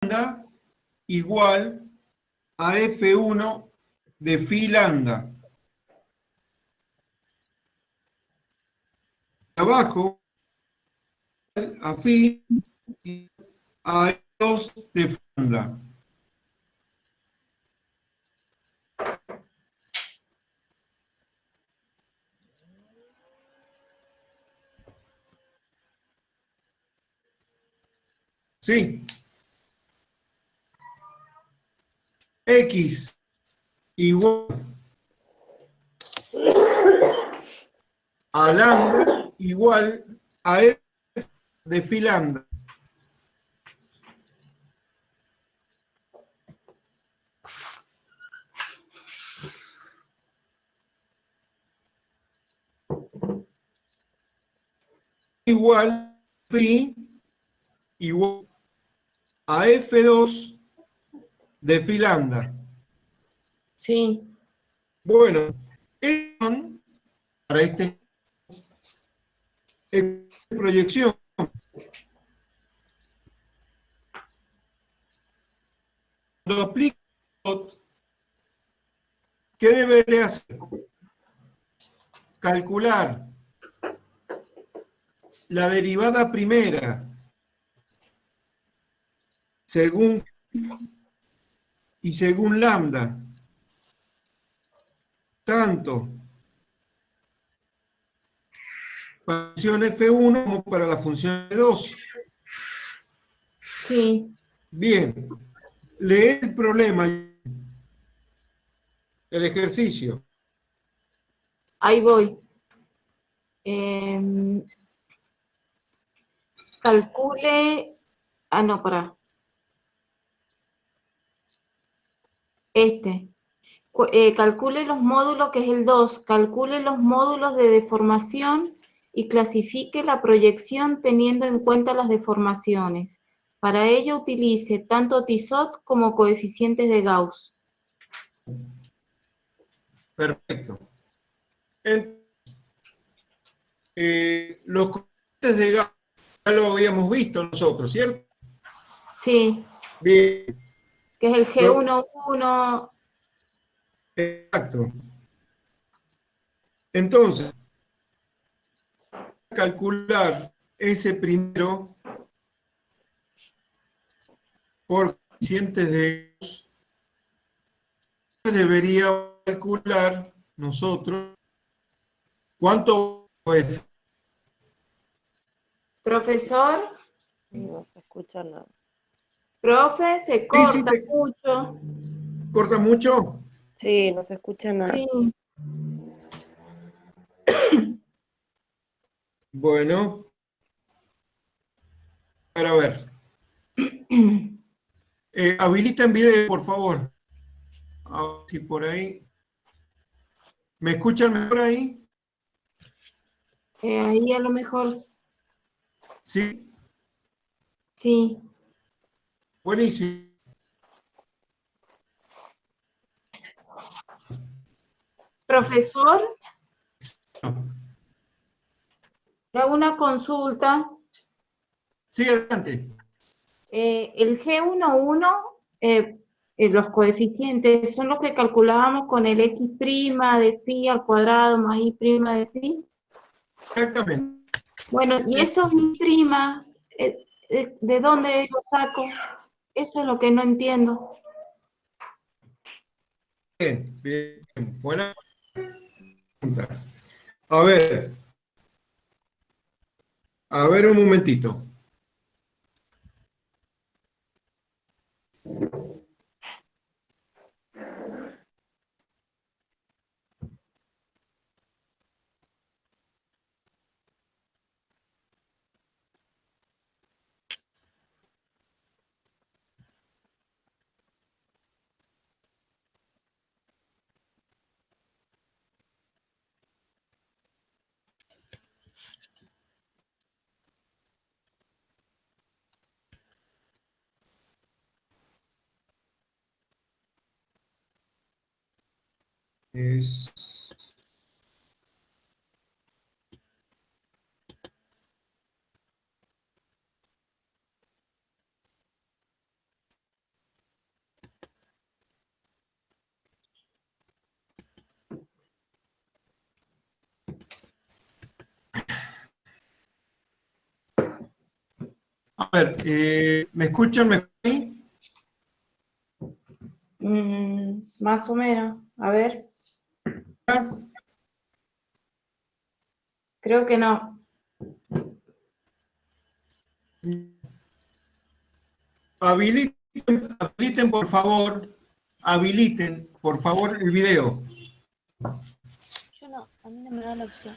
lambda igual a F1 de phi lambda. Abajo, a phi y a 2 de phi lambda. Sí. X igual a lambda igual a F de phi lambda. Igual phi igual a F2 de phi lambda. Sí. Bueno, para esta proyección, cuando aplico, ¿qué debería hacer? Calcular la derivada primera según y según lambda, tanto para la función F1 como para la función F2. Sí. Bien, lee el problema, el ejercicio. Ahí voy. Calcule. Ah, no, para. Calcule los módulos, que es el 2. Calcule los módulos de deformación y clasifique la proyección teniendo en cuenta las deformaciones. Para ello utilice tanto Tissot como coeficientes de Gauss. Perfecto. Los coeficientes de Gauss ya lo habíamos visto nosotros, ¿cierto? Sí. Bien. Que es el G11. Exacto. Entonces, calcular ese primero por coeficientes de Gauss, deberíamos calcular nosotros cuánto es. Profesor, No se escucha nada. profe, se Sí, sí, corta te mucho. corta mucho. Sí, no se escucha nada. Sí. Bueno, a ver. Habiliten video, por favor. A ver si por ahí. ¿Me escuchan mejor ahí? Ahí a lo mejor, Sí, sí. buenísimo. Profesor, le hago una consulta. Sí, adelante. El G11, los coeficientes, son los que calculábamos con el X' de phi al cuadrado más Y' de phi. Exactamente. Bueno, y esos Y', ¿de dónde los saco? Eso es lo que no entiendo. Bien, bien. Buena pregunta. A ver un momentito. Es... ver, ¿me escuchan mejor ahí? Más o menos. A ver. Creo que no. Habiliten, por favor, el video. Yo no, a mí no me da la opción.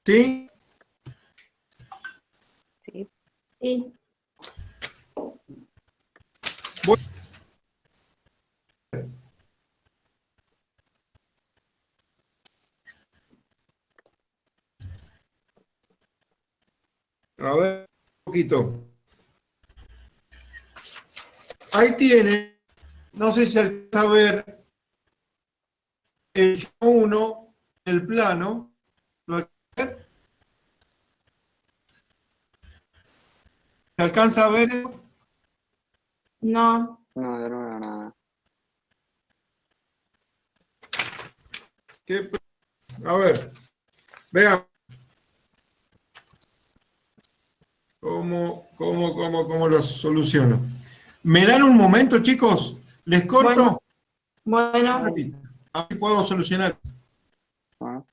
¿Sí? Sí. Sí. A ver, un poquito. Ahí tiene, no sé si alcanza a ver el show 1, el plano. ¿Lo alcanza a ver? ¿Se alcanza a ver eso? No. No, yo no veo nada. A ver, vean. ¿Cómo lo soluciono? ¿Me dan un momento, chicos? ¿Les corto? Bueno. A ver si puedo solucionar. Ah,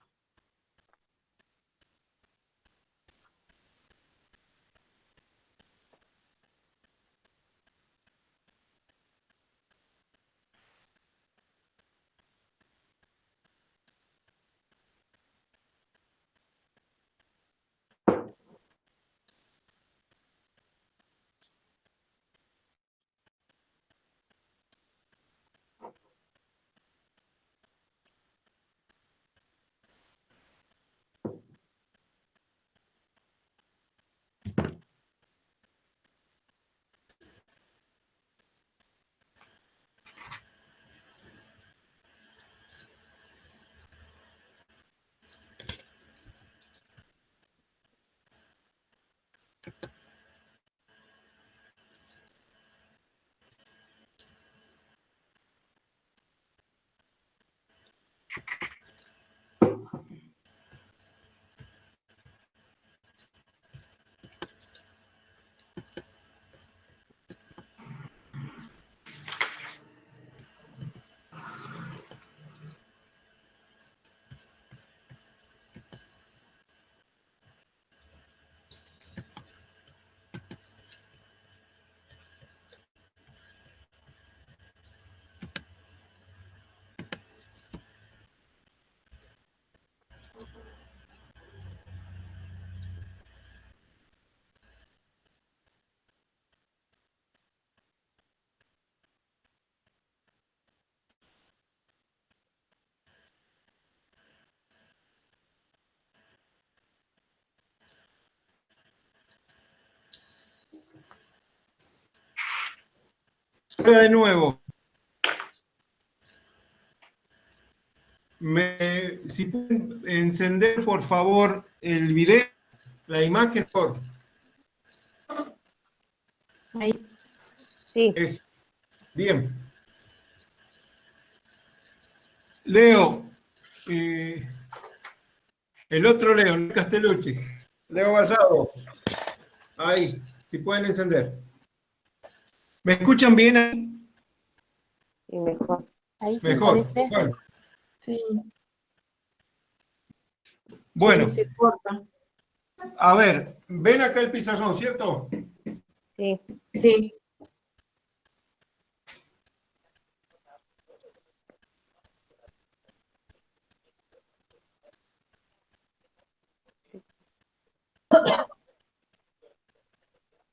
De nuevo. Si pueden encender, por favor, el video, la imagen, por Ahí. Sí. es bien. Leo, el otro Leo, no Castellucci. Leo Vallado. Ahí, si pueden encender. ¿Me escuchan bien ahí? Y mejor. Ahí sí Mejor. parece. Bueno, Sí. bueno, Sí, se corta. a ver, ven acá el pizarrón, ¿cierto? Sí. Sí.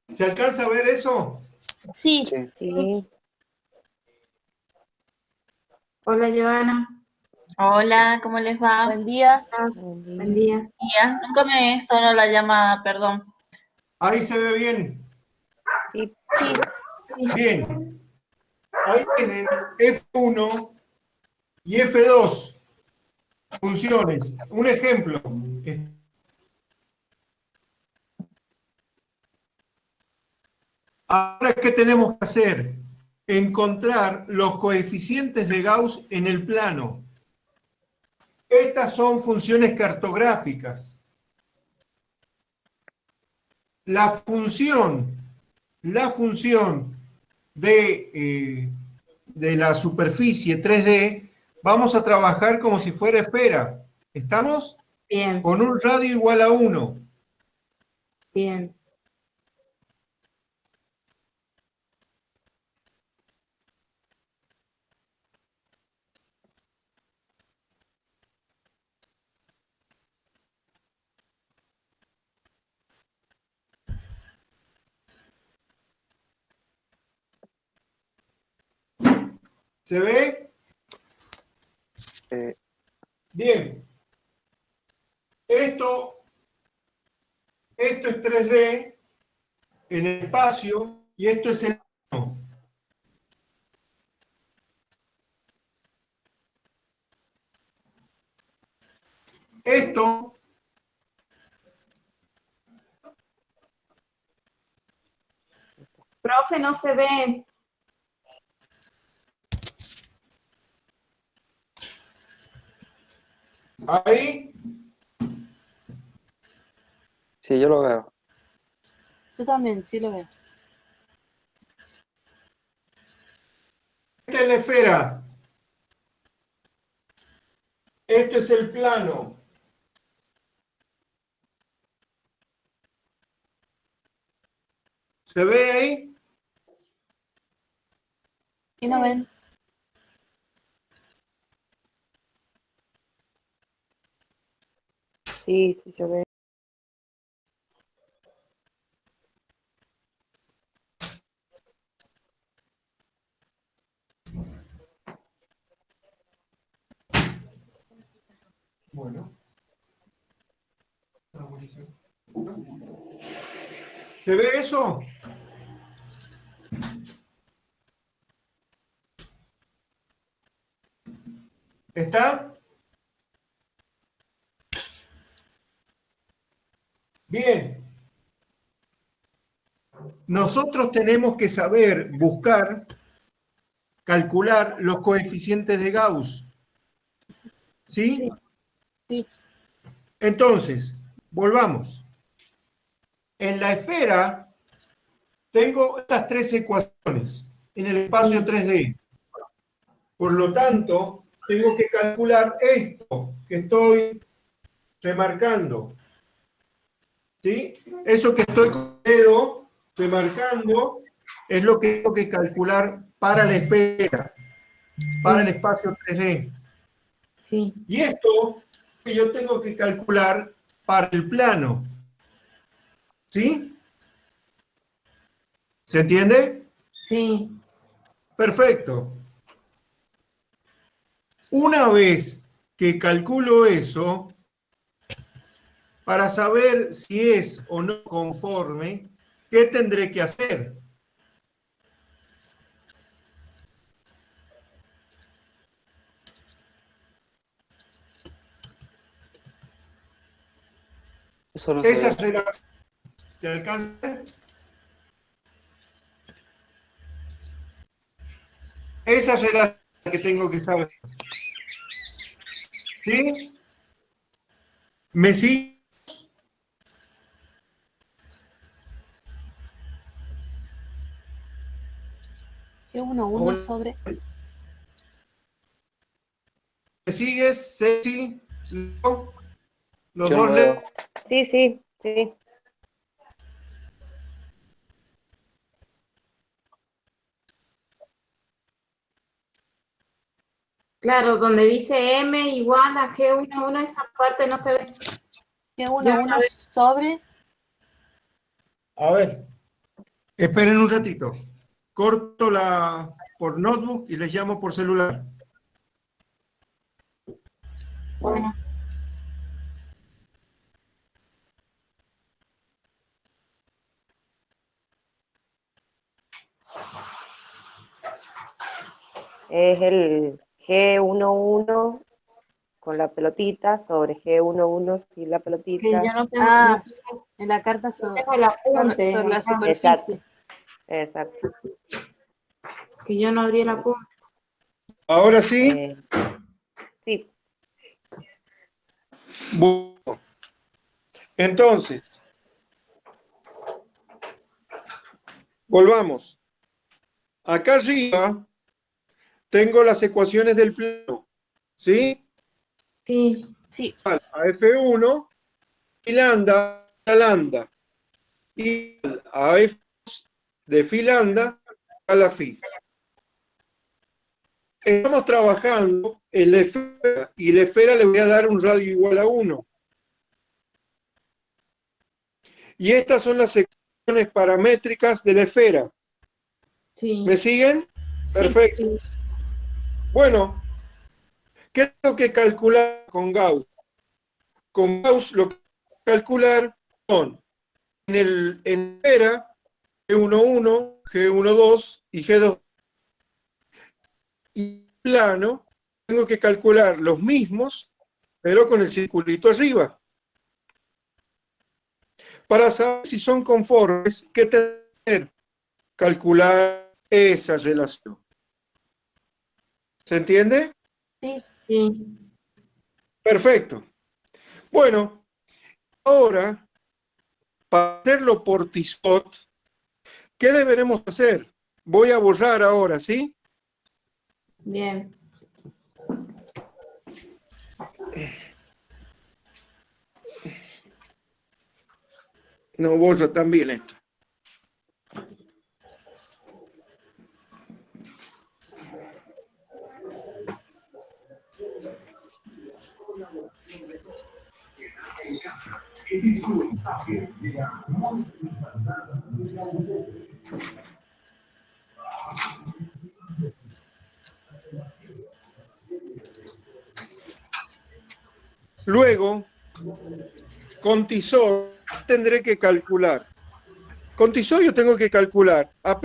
¿Se alcanza a ver eso? Sí. sí. Sí. Hola, Joana. Hola, ¿cómo les va? Buen día. Buen Buen día. día. Día. Nunca me sonó la llamada, perdón. Ahí se ve bien. Sí. Sí. Bien. Ahí tienen F1 y F2 funciones. Un ejemplo. Ahora, ¿qué tenemos que hacer? encontrar los coeficientes de Gauss en el plano. Estas son funciones cartográficas. La función de la superficie 3D, vamos a trabajar como si fuera esfera. ¿Estamos? Bien, Con un radio igual a 1. bien. ¿Se ve? Bien. Esto es 3D en el espacio y esto es el plano. Esto Profe, no se ve. ahí, Sí, yo lo veo. Yo también, sí lo veo. esta es la esfera. Esto es el plano. ¿Se ve ahí? ¿Y no ven? Sí, sí se ve. Bueno. ¿Se ve eso? ¿Está? Bien. Nosotros tenemos que saber buscar, calcular los coeficientes de Gauss. ¿Sí? Sí. Entonces, volvamos. En la esfera tengo estas tres ecuaciones en el espacio 3D. Por lo tanto, tengo que calcular esto que estoy remarcando. ¿Sí? Eso que estoy con el dedo remarcando es lo que tengo que calcular para la esfera, para el espacio 3D. Sí, Y esto que yo tengo que calcular para el plano. ¿Sí? ¿Se entiende? sí. Perfecto. Una vez que calculo eso, para saber si es o no conforme, ¿qué tendré que hacer? Eso no se Esa ve. relación, Eso no se esa ve. relación, ¿te alcanza? Esa relación que tengo que saber. ¿Sí? ¿Me sigue? G1 sobre... ¿Me sigues, Ceci? ¿No? Los Yo dos no veo. Sí, sí, sí. Claro, donde dice M igual a G11, esa parte no se ve. G1 sobre... A ver, esperen un ratito. Corto por notebook y les llamo por celular. Bueno, Es el G11 con la pelotita sobre G11 sin la que pelotita. yo no tengo, Ah, en la carta no sobre, tengo el apunte. sobre la Ajá. superficie. Exacto. que yo no abrí el apunte. ¿Ahora sí? Sí, Bueno, entonces, volvamos. Acá arriba tengo las ecuaciones del plano, ¿sí? Sí, Sí, A F1 y lambda a lambda. Y a F de phi lambda a la phi. Estamos trabajando en la esfera y la esfera le voy a dar un radio igual a 1. Y estas son las ecuaciones paramétricas de la esfera. sí, ¿Me siguen? sí. Perfecto. sí. Bueno, ¿qué tengo que calcular con Gauss? Con Gauss lo que tengo que calcular son en la esfera G11, G12 y G2. Y plano tengo que calcular los mismos, pero con el circulito arriba. Para saber si son conformes, ¿qué tengo que hacer? Calcular esa relación. ¿Se entiende? Sí. Perfecto. Bueno, ahora, para hacerlo por Tissot, ¿qué deberemos hacer? Voy a borrar ahora, ¿sí? Bien. No borro también esto. Luego, con Tissot tendré que calcular. Con Tissot yo tengo que calcular A'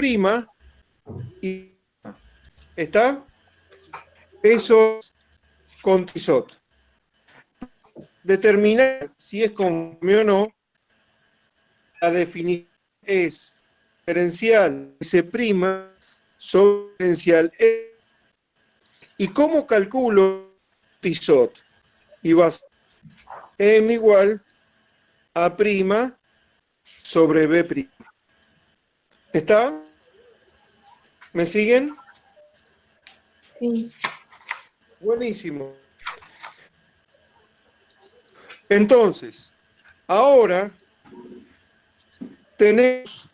y ¿está? Eso es con Tissot. Determinar si es conforme o no, la definición es diferencial S' sobre diferencial E. ¿Y cómo calculo Tissot? Y va a ser M igual A' sobre B'. ¿Está? ¿Me siguen? Sí. Buenísimo. Entonces, ahora tenemos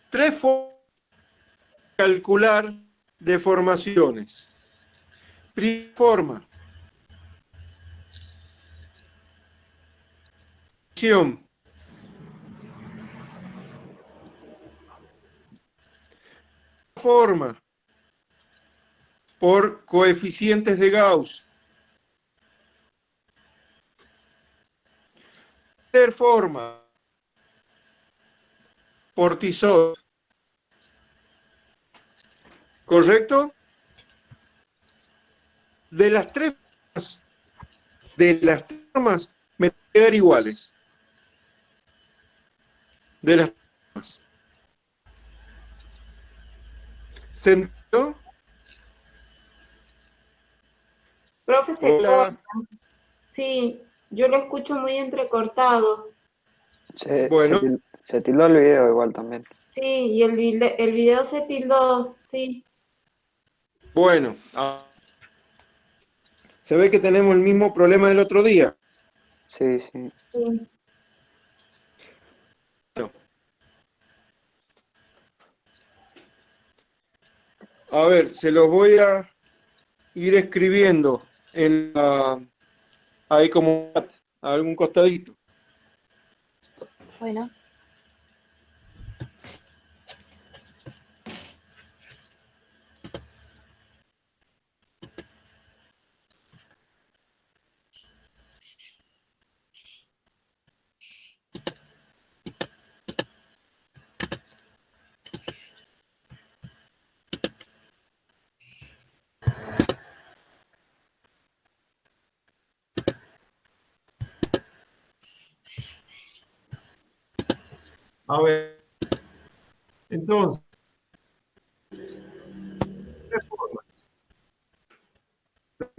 tres formas de calcular deformaciones. Primera forma, forma por coeficientes de Gauss. Tercera forma por Tissot. ¿Correcto? De las tres formas me van a quedar iguales. De las formas. ¿Se entendió? Profe, se Hola. corta. Sí, yo lo escucho muy entrecortado. Bueno, Se tildó el video igual también. Sí, y el video se tildó, sí. bueno. Se ve que tenemos el mismo problema del otro día. Sí, sí. Sí. A ver, se los voy a ir escribiendo en ahí como a algún costadito. Bueno, A ver, entonces,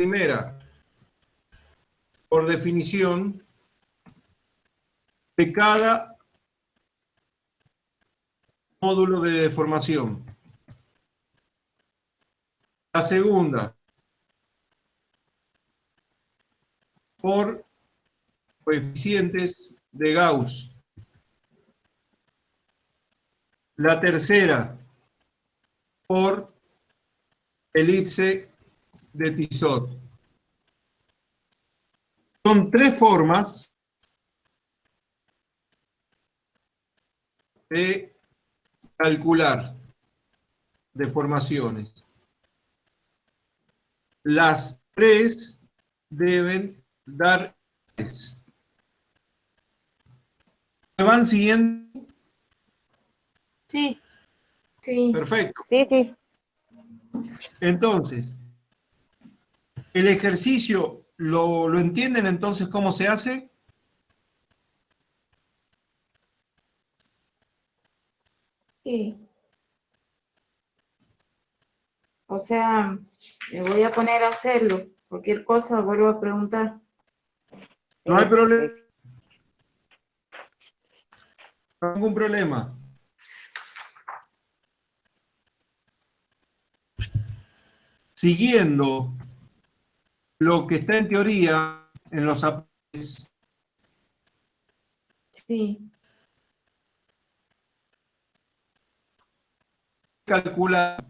Primera, por definición, de cada módulo de deformación. La segunda, por coeficientes de Gauss. La tercera, por elipse de Tissot. Son tres formas de calcular deformaciones. Las tres deben dar tres. ¿Me van siguiendo? Sí. Sí. Perfecto. Sí, sí. Entonces, el ejercicio, ¿lo entienden entonces cómo se hace? Sí. O sea, me voy a poner a hacerlo. Cualquier cosa vuelvo a preguntar. No hay problema, Perfecto. no hay ningún problema. Siguiendo lo que está en teoría en los apuntes, Sí. calcular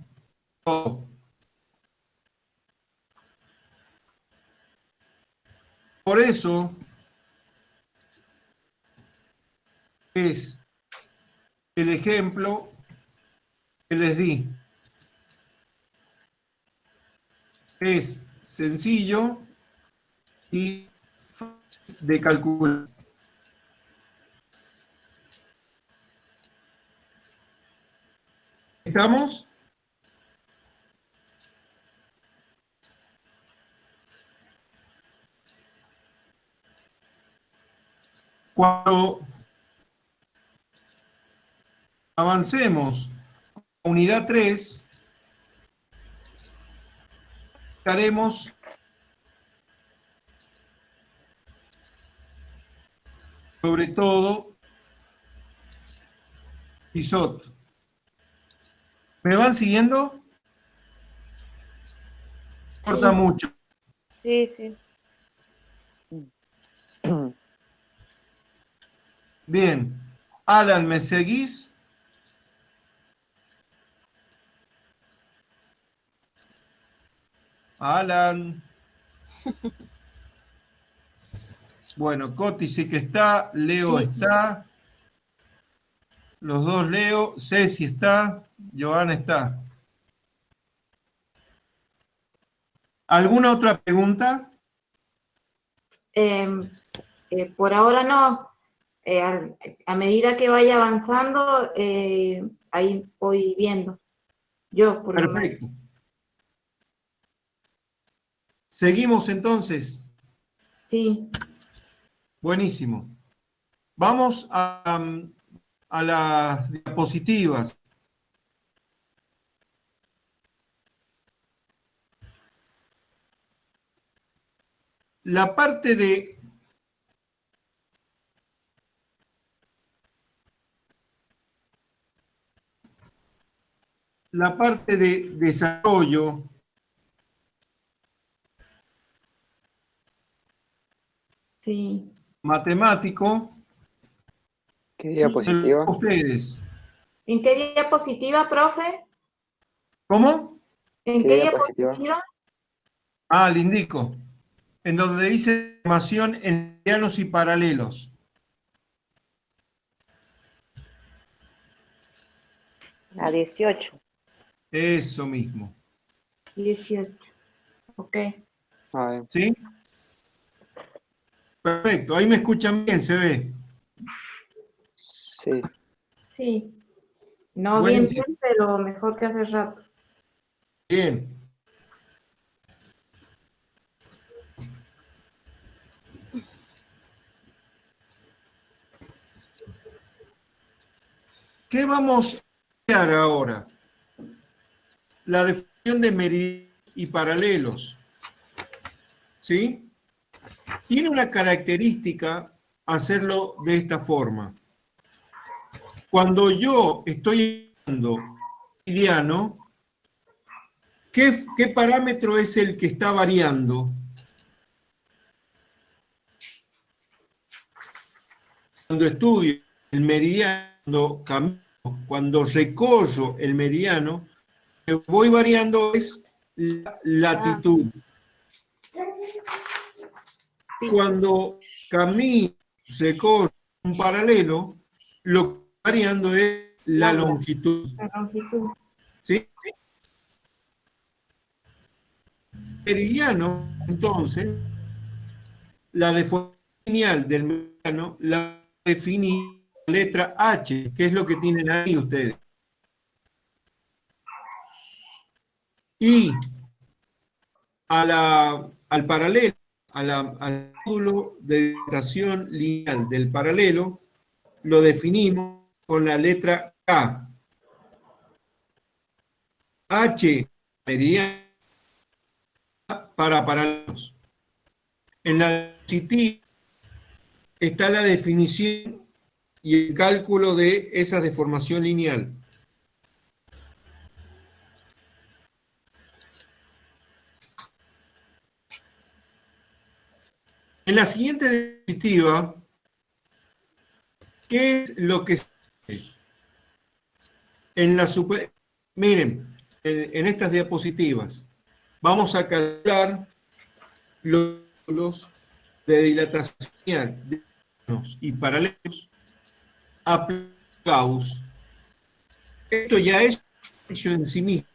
todo. Por eso es el ejemplo que les di. Es sencillo y fácil de calcular. ¿Estamos? Cuando avancemos a unidad 3, haremos sobre todo Tissot. ¿Me van siguiendo? Corta Sí. mucho. Sí, sí. Bien. Alan, ¿me seguís? Alan. Bueno, Coti sí que está, Leo Sí. está, los dos Leo, Ceci está, Joana está. ¿Alguna otra pregunta? Por ahora no. A medida que vaya avanzando, ahí voy viendo. Yo, por lo menos. Perfecto. Seguimos entonces. Sí. Buenísimo. Vamos a las diapositivas. La parte de desarrollo Sí. matemático ¿Qué de diapositiva? ustedes. ¿En qué diapositiva, profe? ¿Cómo? ¿En ¿Qué qué diapositiva? diapositiva? Ah, le indico. En donde dice formación en llanos y paralelos. A 18. Eso mismo. 18. Ok. A ver, ¿Sí? Perfecto. Ahí me escuchan bien, se ve. sí. Sí. No bien, Buenísimo. bien, pero mejor que hace rato. Bien. ¿Qué vamos a hacer ahora? La definición de meridianos y paralelos. ¿sí? Tiene una característica hacerlo de esta forma. Cuando yo estoy hablando mediano, ¿qué parámetro es el que está variando? Cuando estudio el meridiano, cuando recorro el meridiano, lo que voy variando es la latitud. Cuando camino, recorro un paralelo, lo que va variando es la longitud. La longitud. ¿Sí? Meridiano, entonces, la deformación lineal del meridiano la definí la letra H, que es lo que tienen ahí ustedes. Y al paralelo, al módulo de dilatación lineal del paralelo, lo definimos con la letra K. H, meridiano, para paralelos. En la diapositiva está la definición y el cálculo de esa deformación lineal. En la siguiente diapositiva, ¿qué es lo que se hace? Miren, en estas diapositivas, vamos a calcular los módulos de dilatación de y paralelos a Gauss. Esto ya es un ejercicio en sí mismo.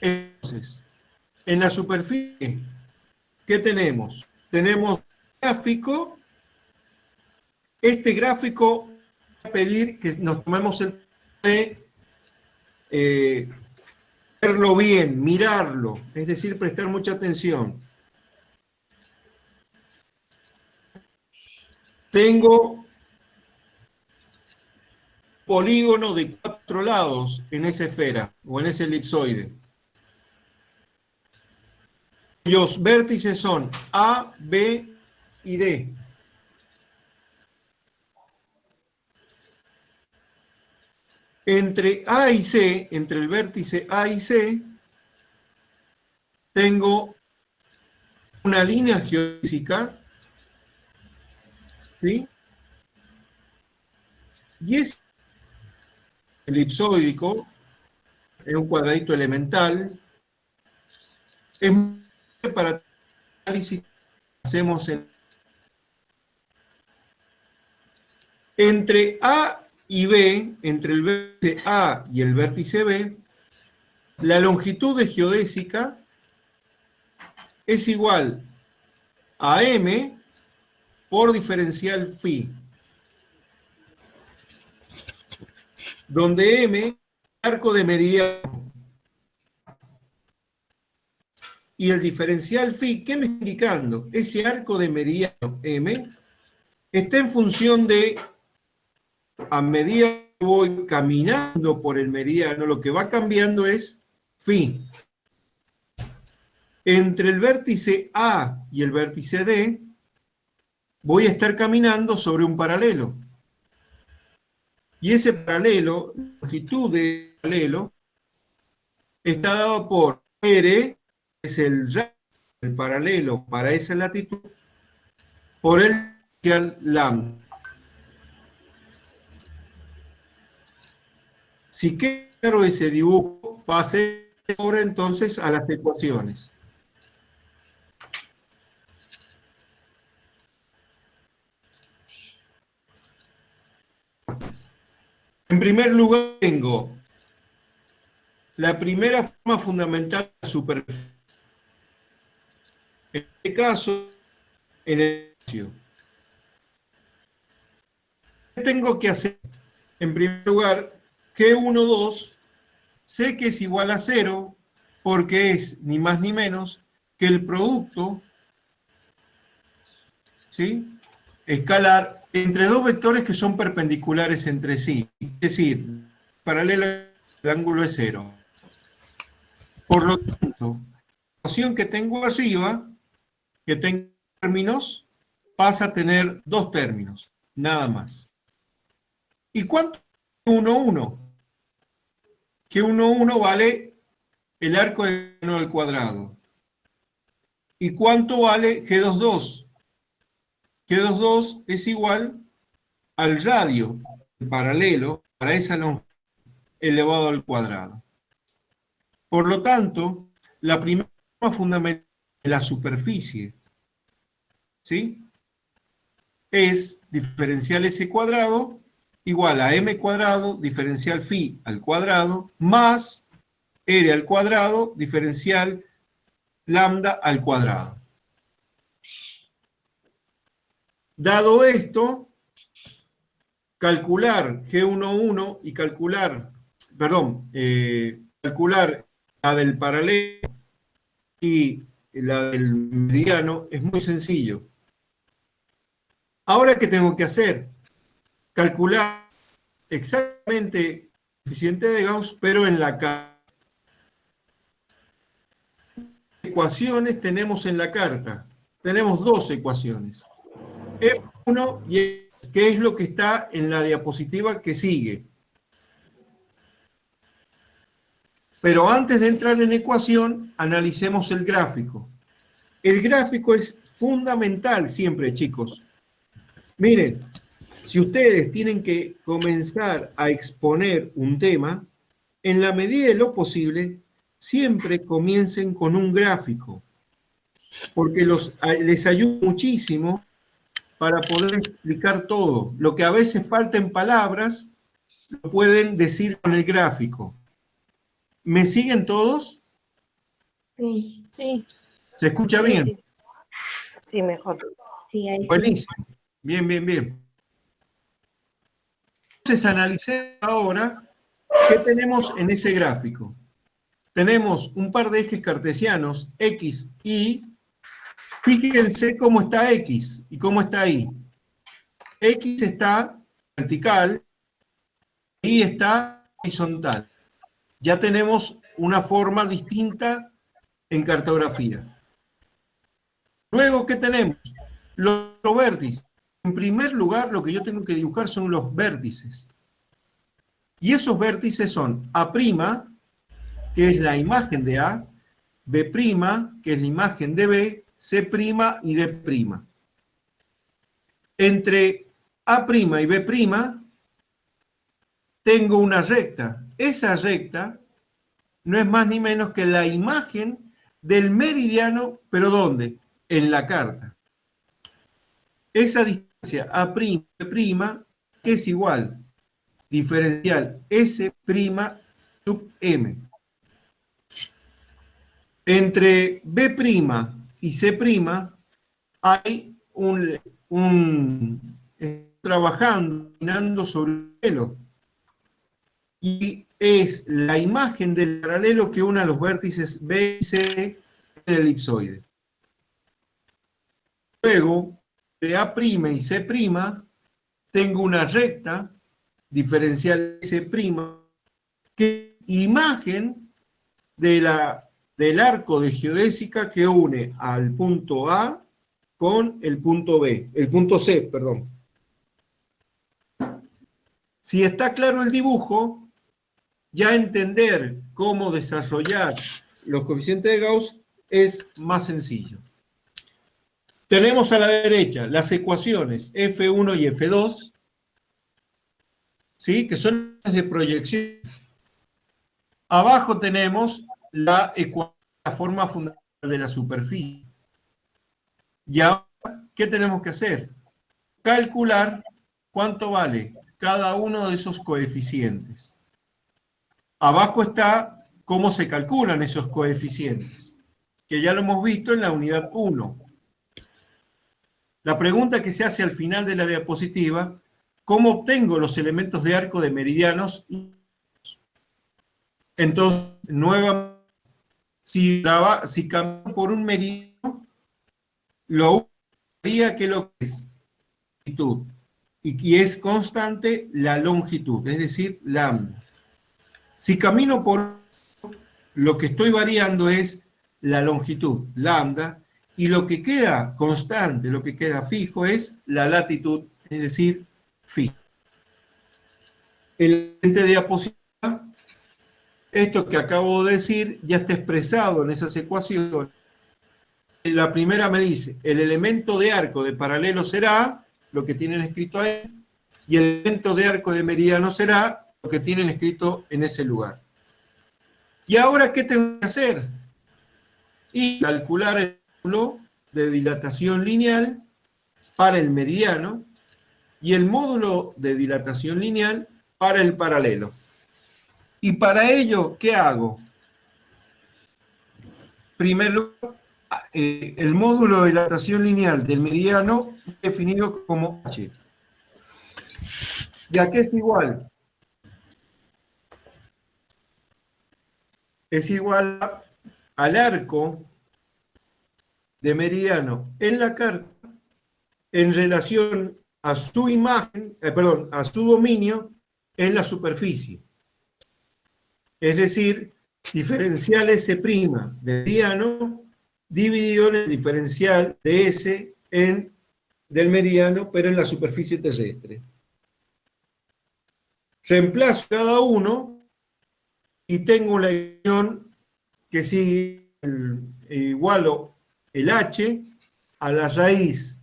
Entonces, en la superficie, ¿qué tenemos? Tenemos un gráfico. Este gráfico voy a pedir que nos tomemos el tiempo de verlo bien, mirarlo, es decir, prestar mucha atención. Tengo un polígono de 4 lados en esa esfera o en ese elipsoide. Los vértices son A, B y D. Entre A y C, entre el vértice A y C, tengo una línea geodésica, ¿sí? Y es elipsoide, es un cuadradito elemental. Es para análisis que hacemos entre A y B, entre el vértice A y el vértice B, la longitud de geodésica es igual a M por diferencial phi, donde M es el arco de meridiano. Y el diferencial phi, ¿qué me está indicando? Ese arco de meridiano M está en función de, a medida que voy caminando por el meridiano, lo que va cambiando es phi. Entre el vértice A y el vértice D, voy a estar caminando sobre un paralelo. Y ese paralelo, la longitud del paralelo, está dado por R, que es el radio del paralelo para esa latitud, por el diferencial lambda. Si queda claro ese dibujo, pase ahora entonces a las ecuaciones. En primer lugar tengo la primera forma fundamental de la superficie. En este caso, en el espacio. ¿Qué tengo que hacer? En primer lugar, G12 sé que es igual a 0 porque es ni más ni menos que el producto, ¿sí?, escalar entre dos vectores que son perpendiculares entre sí. Es decir, paralelo al ángulo es 0. Por lo tanto, la ecuación que tengo arriba, que tengo términos, pasa a tener 2 términos, nada más. ¿Y cuánto es G11? G11 vale el arco de seno al cuadrado. ¿Y cuánto vale G22? G22 es igual al radio paralelo para esa longitud elevado al cuadrado. Por lo tanto, la primera forma fundamental de la superficie, ¿sí?, es diferencial S cuadrado igual a M cuadrado diferencial phi al cuadrado más R al cuadrado diferencial lambda al cuadrado. Dado esto, calcular G11 y calcular la del paralelo y la del mediano es muy sencillo. Ahora, ¿qué tengo que hacer? Calcular exactamente el coeficiente de Gauss, pero en la carta. Ecuaciones tenemos en la carta. Tenemos 2 ecuaciones. F1 y F, que es lo que está en la diapositiva que sigue. Pero antes de entrar en ecuación, analicemos el gráfico. El gráfico es fundamental siempre, chicos. Miren, si ustedes tienen que comenzar a exponer un tema, en la medida de lo posible, siempre comiencen con un gráfico, porque les ayuda muchísimo para poder explicar todo. Lo que a veces falta en palabras, lo pueden decir con el gráfico. ¿Me siguen todos? Sí, Sí. ¿Se escucha bien? Sí, sí, mejor. sí, ahí sí. Buenísimo. Bien, bien, bien. Entonces analicemos ahora qué tenemos en ese gráfico. Tenemos un par de ejes cartesianos, X, Y. Fíjense cómo está X y cómo está Y. X está vertical, Y está horizontal. Ya tenemos una forma distinta en cartografía. Luego, ¿qué tenemos? Los vértices. En primer lugar, lo que yo tengo que dibujar son los vértices. Y esos vértices son A', que es la imagen de A, B', que es la imagen de B, C' y D'. Entre A' y B' tengo una recta. Esa recta no es más ni menos que la imagen del meridiano, ¿pero dónde? En la carta. Esa distancia A', B', que es igual, diferencial S' sub M. Entre B' y C' hay trabajando sobre el paralelo. Y es la imagen del paralelo que une a los vértices B y C en el elipsoide. Luego, de A' y C' tengo una recta diferencial S', que es imagen del arco de geodésica que une al punto A con el punto B, el punto C, perdón. Si está claro el dibujo, ya entender cómo desarrollar los coeficientes de Gauss es más sencillo. Tenemos a la derecha las ecuaciones F1 y F2, ¿sí?, que son de proyección. Abajo tenemos la forma fundamental de la superficie. Y ahora, ¿qué tenemos que hacer? Calcular cuánto vale cada uno de esos coeficientes. Abajo está cómo se calculan esos coeficientes, que ya lo hemos visto en la unidad 1. La pregunta que se hace al final de la diapositiva: ¿cómo obtengo los elementos de arco de meridianos? Entonces, nuevamente, si cambio por un meridiano, lo haría que lo que es longitud, y es constante la longitud, es decir, lambda. Si camino por lo que estoy variando es la longitud, lambda, y lo que queda constante, lo que queda fijo es la latitud, es decir, phi. En la siguiente diapositiva, esto que acabo de decir ya está expresado en esas ecuaciones. La primera me dice, el elemento de arco de paralelo será lo que tienen escrito ahí, y el elemento de arco de meridiano será lo que tienen escrito en ese lugar. ¿Y ahora qué tengo que hacer? Y calcular el módulo de dilatación lineal para el meridiano y el módulo de dilatación lineal para el paralelo. Y para ello, ¿qué hago? Primero, el módulo de dilatación lineal del meridiano definido como H. ¿Y a qué es igual? Es igual al arco de meridiano en la carta en relación a su imagen, a su dominio en la superficie. Es decir, diferencial S' de meridiano dividido en el diferencial de S del meridiano, pero en la superficie terrestre. Reemplazo cada uno y tengo la ecuación que sigue igualo el H a la raíz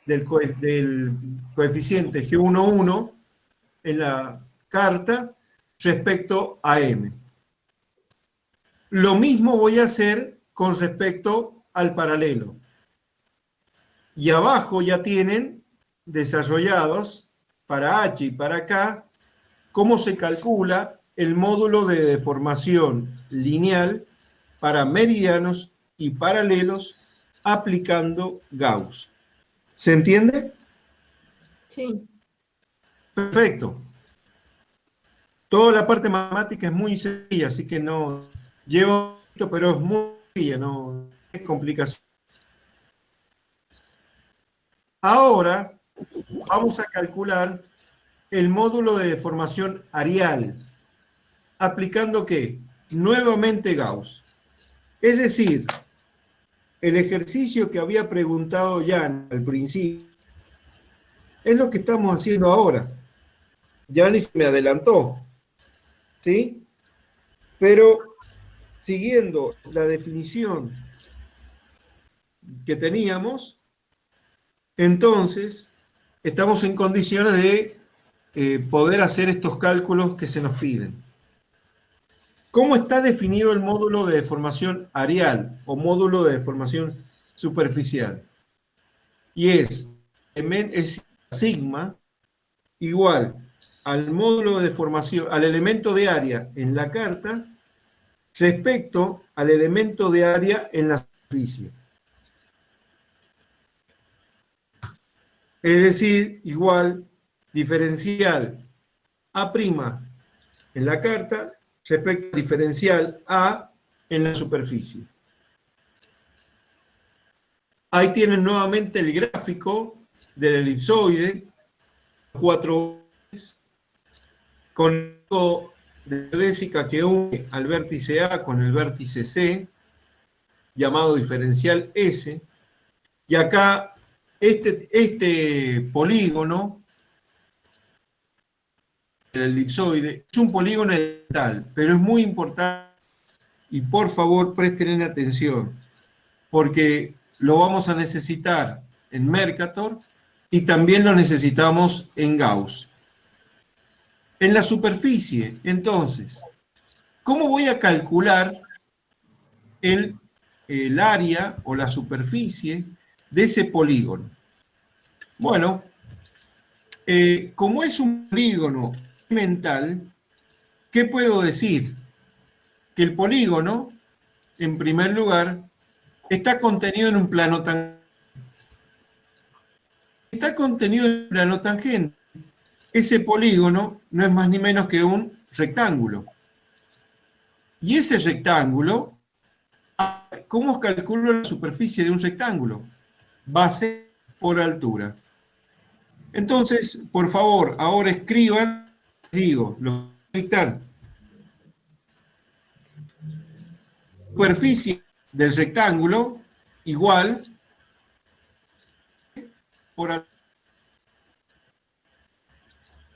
del coeficiente G11 en la carta respecto a M. Lo mismo voy a hacer con respecto al paralelo. Y abajo ya tienen desarrollados para H y para K cómo se calcula el módulo de deformación lineal para meridianos y paralelos aplicando Gauss. ¿Se entiende? Sí. Perfecto. Toda la parte matemática es muy sencilla, así que no lleva esto, pero es muy sencilla, no es complicación. Ahora vamos a calcular el módulo de deformación areal, aplicando ¿qué? Nuevamente Gauss. Es decir, el ejercicio que había preguntado Jan al principio es lo que estamos haciendo ahora. Jan se me adelantó, ¿sí? Pero siguiendo la definición que teníamos, entonces estamos en condiciones de poder hacer estos cálculos que se nos piden. ¿Cómo está definido el módulo de deformación areal o módulo de deformación superficial? Y es sigma igual al módulo de deformación, al elemento de área en la carta respecto al elemento de área en la superficie. Es decir, igual diferencial A' en la carta respecto al diferencial A en la superficie. Ahí tienen nuevamente el gráfico del elipsoide, 4 veces, con el nodo de geodésica que une al vértice A con el vértice C, llamado diferencial S, y acá este polígono, el elipsoide, es un polígono elemental, pero es muy importante, y por favor presten atención, porque lo vamos a necesitar en Mercator y también lo necesitamos en Gauss. En la superficie, entonces, ¿cómo voy a calcular el área o la superficie de ese polígono? Bueno, como es un polígono elemental, ¿qué puedo decir? Que el polígono, en primer lugar, está contenido en un plano tangente. Está contenido en un plano tangente. Ese polígono no es más ni menos que un rectángulo. Y ese rectángulo, ¿cómo calculo la superficie de un rectángulo? Base por altura. Entonces, por favor, ahora escriban, digo, lo voy a dictar. superficie del rectángulo igual por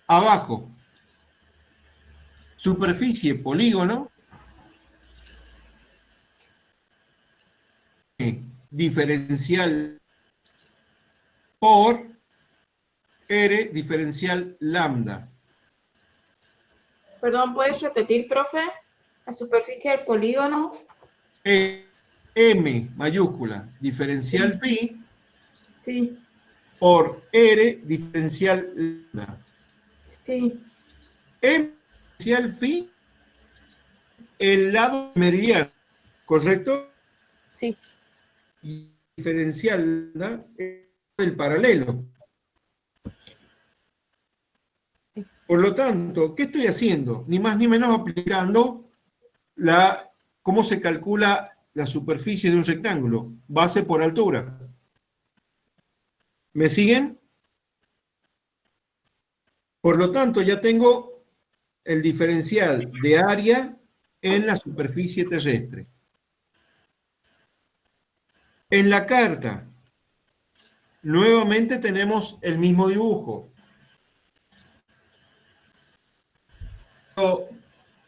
abajo. Superficie polígono diferencial por R diferencial lambda. Perdón, ¿puedes repetir, profe? La superficie del polígono. M mayúscula diferencial phi Sí, por R diferencial lambda. sí. M diferencial phi, el lado meridiano, ¿correcto? Sí. Y diferencial lambda es el paralelo. Por lo tanto, ¿qué estoy haciendo? Ni más ni menos aplicando cómo se calcula la superficie de un rectángulo, base por altura. ¿Me siguen? Por lo tanto, ya tengo el diferencial de área en la superficie terrestre. En la carta, nuevamente tenemos el mismo dibujo.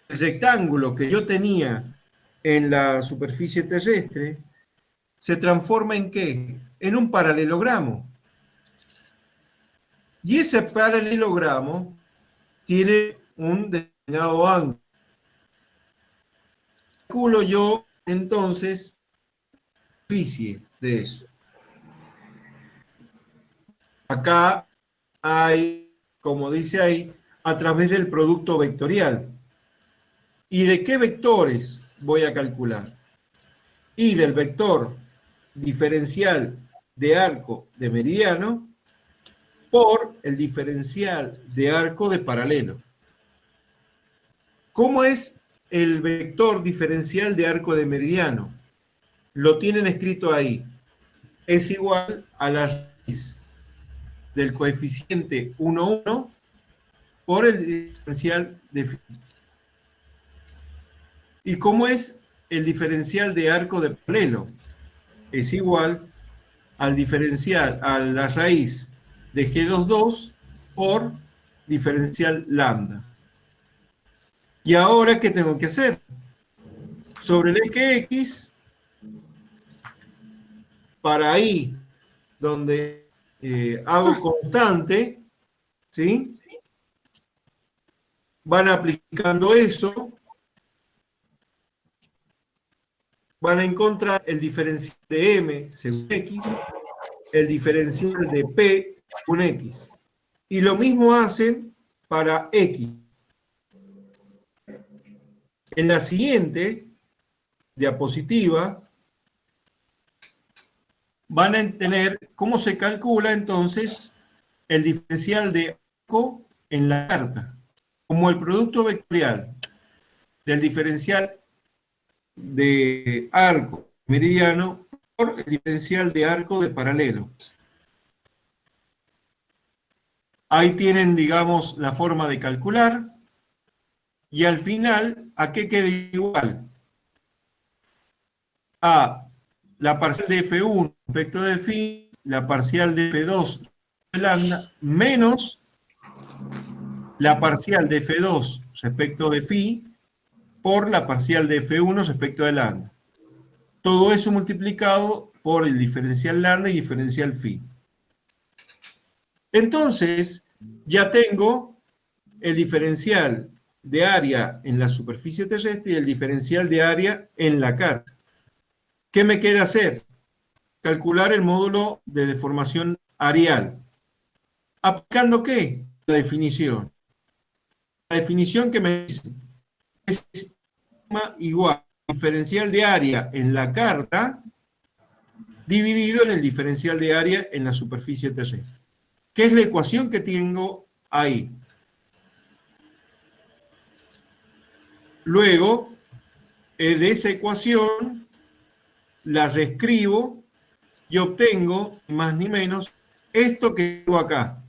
El rectángulo que yo tenía en la superficie terrestre se transforma ¿en qué? En un paralelogramo. Y ese paralelogramo tiene un determinado ángulo. Calculo yo entonces la superficie de eso. Acá hay, como dice ahí, a través del producto vectorial. ¿Y de qué vectores voy a calcular? Y del vector diferencial de arco de meridiano por el diferencial de arco de paralelo. ¿Cómo es el vector diferencial de arco de meridiano? Lo tienen escrito ahí. Es igual a la raíz del coeficiente 1,1 por el diferencial de phi. ¿Y cómo es el diferencial de arco de paralelo? Es igual al diferencial, a la raíz de G22 por diferencial lambda. ¿Y ahora qué tengo que hacer? Sobre el eje X, para ahí donde hago constante, ¿sí? Van aplicando eso, van a encontrar el diferencial de M según X, el diferencial de P según X. Y lo mismo hacen para X. En la siguiente diapositiva van a tener cómo se calcula entonces el diferencial de arco en la carta, como el producto vectorial del diferencial de arco meridiano por el diferencial de arco de paralelo. Ahí tienen, digamos, la forma de calcular. Y al final, ¿a qué queda igual? A la parcial de F1 respecto de phi, la parcial de F2 de lambda, menos la parcial de F2 respecto de phi por la parcial de F1 respecto de lambda. Todo eso multiplicado por el diferencial lambda y diferencial phi. Entonces, ya tengo el diferencial de área en la superficie terrestre y el diferencial de área en la carta. ¿Qué me queda hacer? Calcular el módulo de deformación areal. ¿Aplicando qué? La definición. La definición que me dice es igual al diferencial de área en la carta dividido en el diferencial de área en la superficie terrestre. ¿Qué es la ecuación que tengo ahí? Luego, de esa ecuación, la reescribo y obtengo, ni más ni menos, esto que tengo acá.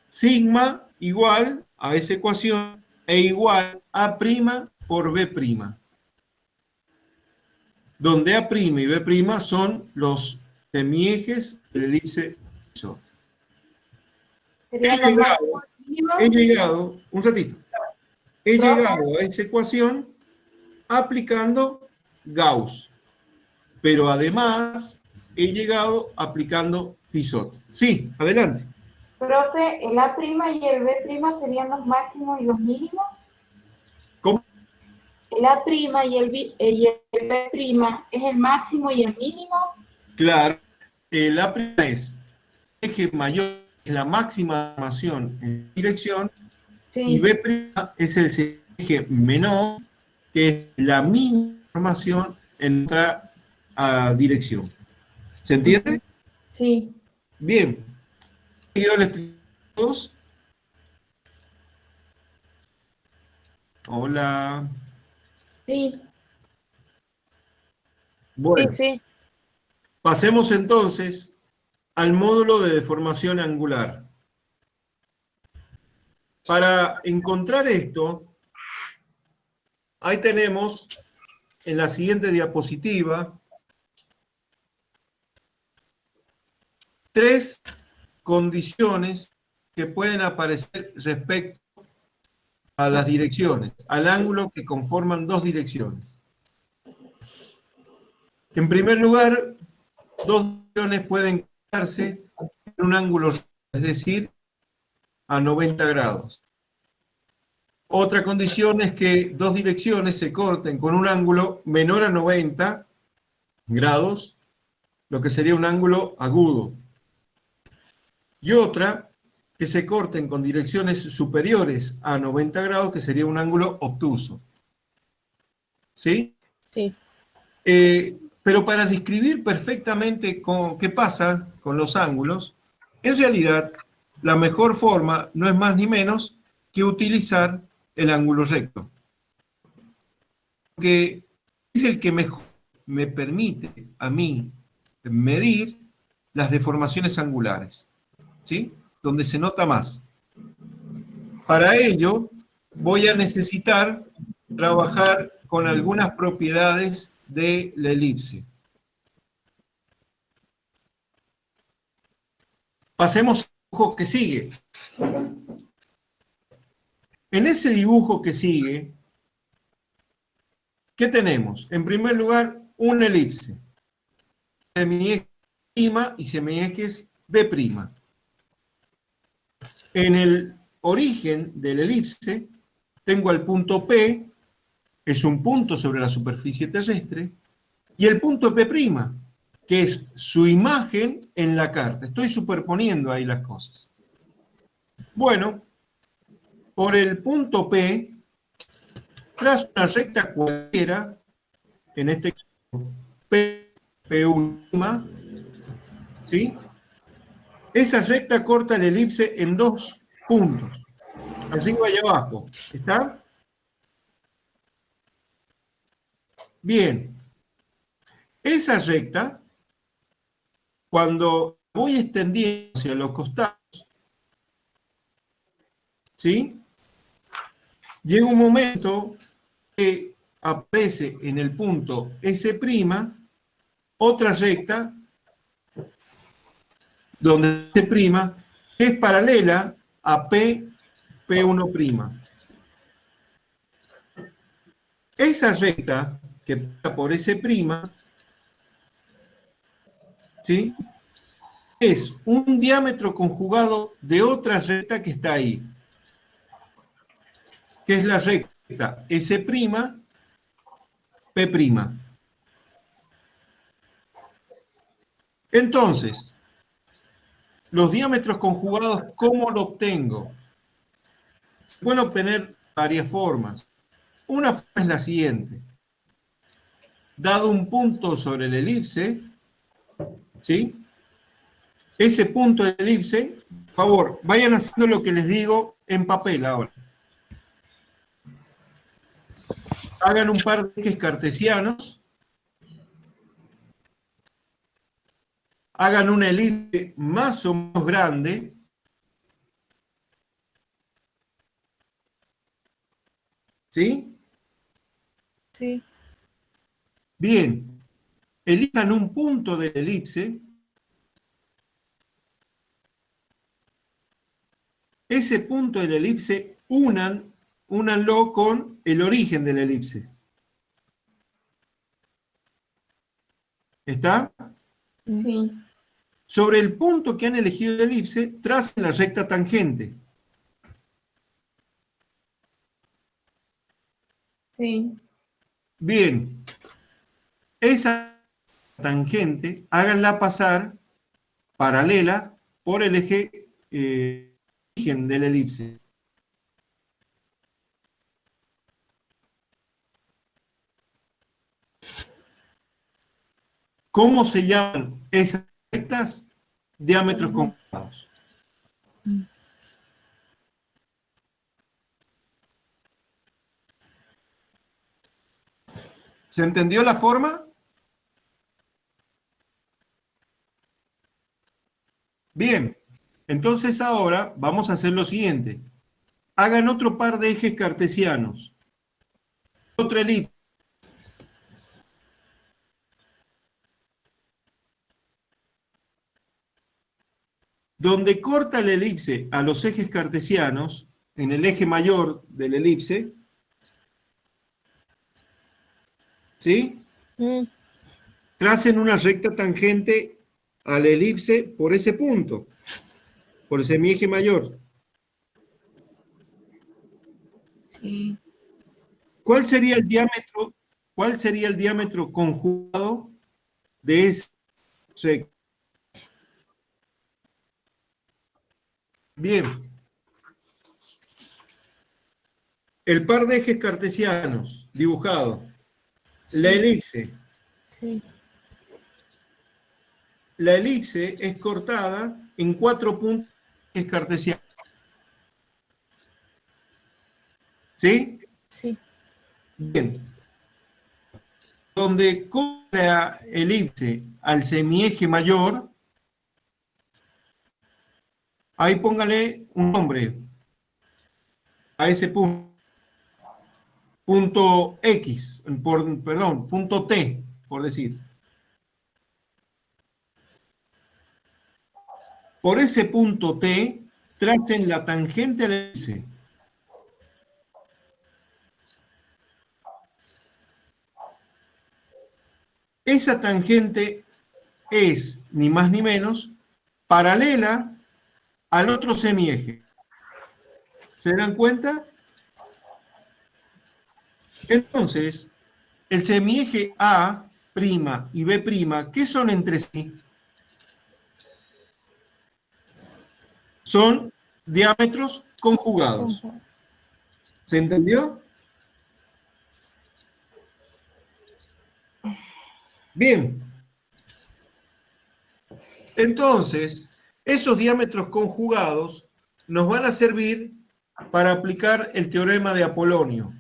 Sigma igual a esa ecuación e igual a' por B'. donde A' y B' son los semiejes del elipse isósceles. Serían los máximos mínimos. He llegado, un ratito, he Profe. llegado a esa ecuación aplicando Gauss, pero además he llegado aplicando Tissot. Sí, adelante. Profe, el A' y el B' serían los máximos y los mínimos. ¿Cómo? El A' y el B' es el máximo y el mínimo. Claro, el A' es el eje mayor, es la máxima deformación en dirección, y Sí. B' es el eje menor, que es la mínima deformación en otra dirección. ¿Se entiende? Sí. Bien. ¿Yo les explico a todos? Hola. Sí. Bueno, Sí. pasemos entonces al módulo de deformación angular. Para encontrar esto, ahí tenemos en la siguiente diapositiva 3 condiciones que pueden aparecer respecto a las direcciones, al ángulo que conforman dos direcciones. En primer lugar, dos direcciones pueden quedarse en un ángulo recto, es decir, a 90 grados. Otra condición es que dos direcciones se corten con un ángulo menor a 90 grados, lo que sería un ángulo agudo. Y otra, que se corten con direcciones superiores a 90 grados, que sería un ángulo obtuso. ¿Sí? Sí. Pero para describir perfectamente qué pasa con los ángulos, en realidad la mejor forma no es más ni menos que utilizar el ángulo recto, que es el que mejor me permite a mí medir las deformaciones angulares, ¿sí? Donde se nota más. Para ello voy a necesitar trabajar con algunas propiedades de la elipse. Pasemos al dibujo que sigue. En ese dibujo que sigue, ¿qué tenemos? En primer lugar, una elipse. Semiejes prima y semiejes B'. En el origen de la elipse tengo el punto P, es un punto sobre la superficie terrestre, y el punto P', que es su imagen en la carta. Estoy superponiendo ahí las cosas. Bueno, por el punto P, trazo una recta cualquiera, en este caso P1', ¿sí? Esa recta corta la elipse en dos puntos, arriba y abajo. ¿Está? Bien. Esa recta, cuando voy extendiendo hacia los costados, ¿sí? Llega un momento que aparece en el punto S', otra recta, donde S' es paralela a P1'. Esa recta que pasa por S', ¿sí? Es un diámetro conjugado de otra recta que está ahí, que es la recta S', P'. Entonces, los diámetros conjugados, ¿cómo lo obtengo? Se pueden obtener varias formas. Una forma es la siguiente. Dado un punto sobre la elipse, ¿sí? Ese punto de elipse, por favor, vayan haciendo lo que les digo en papel ahora. Hagan un par de ejes cartesianos. Hagan una elipse más o menos grande. ¿Sí? Sí. Bien. elijan un punto de la elipse. Ese punto de la elipse, únanlo con el origen de la elipse. ¿Está? Sí. Sobre el punto que han elegido de la elipse, tracen la recta tangente. Sí. Bien. Esa tangente, háganla pasar paralela por el eje origen de la elipse. ¿Cómo se llaman esas rectas? Diámetros conjugados. ¿Se entendió la forma? Bien, entonces ahora vamos a hacer lo siguiente. Hagan otro par de ejes cartesianos. Otra elipse. Donde corta la elipse a los ejes cartesianos, en el eje mayor de la elipse, ¿sí? Tracen una recta tangente a la elipse por ese punto, por ese semieje mayor. Sí. ¿Cuál sería el diámetro? ¿Cuál sería el diámetro conjugado de ese recta? Bien. El par de ejes cartesianos dibujado. La elipse. Sí. La elipse es cortada en 4 puntos cartesianos. ¿Sí? Sí. Bien. Donde corta la elipse al semieje mayor, ahí póngale un nombre a ese punto. Punto X, perdón, punto T, por decir. Por ese punto T, tracen la tangente a la elipse. Esa tangente es, ni más ni menos, paralela al otro semieje. ¿Se dan cuenta? Entonces, el semieje A' y B', ¿qué son entre sí? Son diámetros conjugados. ¿Se entendió? Bien. Entonces, esos diámetros conjugados nos van a servir para aplicar el teorema de Apolonio.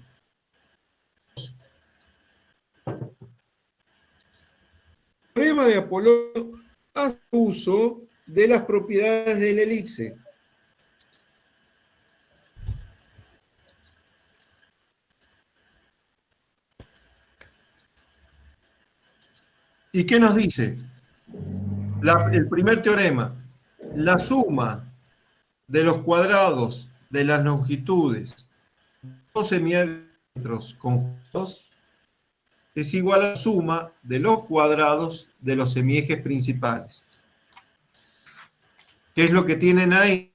El teorema de Apolonio hace uso de las propiedades de la elipse. ¿Y qué nos dice? El primer teorema, la suma de los cuadrados de las longitudes de los semidiámetros conjuntos es igual a la suma de los cuadrados de los semiejes principales. ¿Qué es lo que tienen ahí?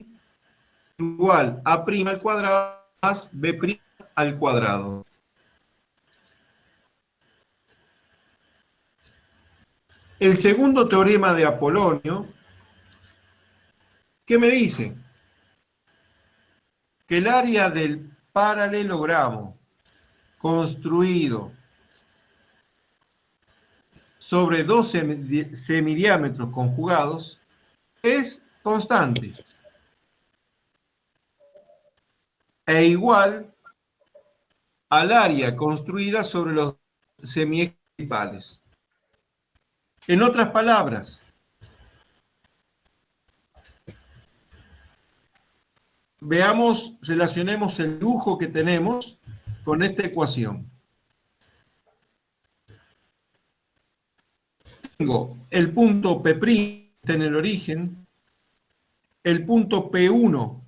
Igual a' al cuadrado más b' al cuadrado. El segundo teorema de Apolonio, ¿qué me dice? Que el área del paralelogramo construido sobre dos semidiámetros conjugados es constante e igual al área construida sobre los semiejes principales. En otras palabras, relacionemos el dibujo que tenemos con esta ecuación. tengo el punto P' en el origen, el punto P1'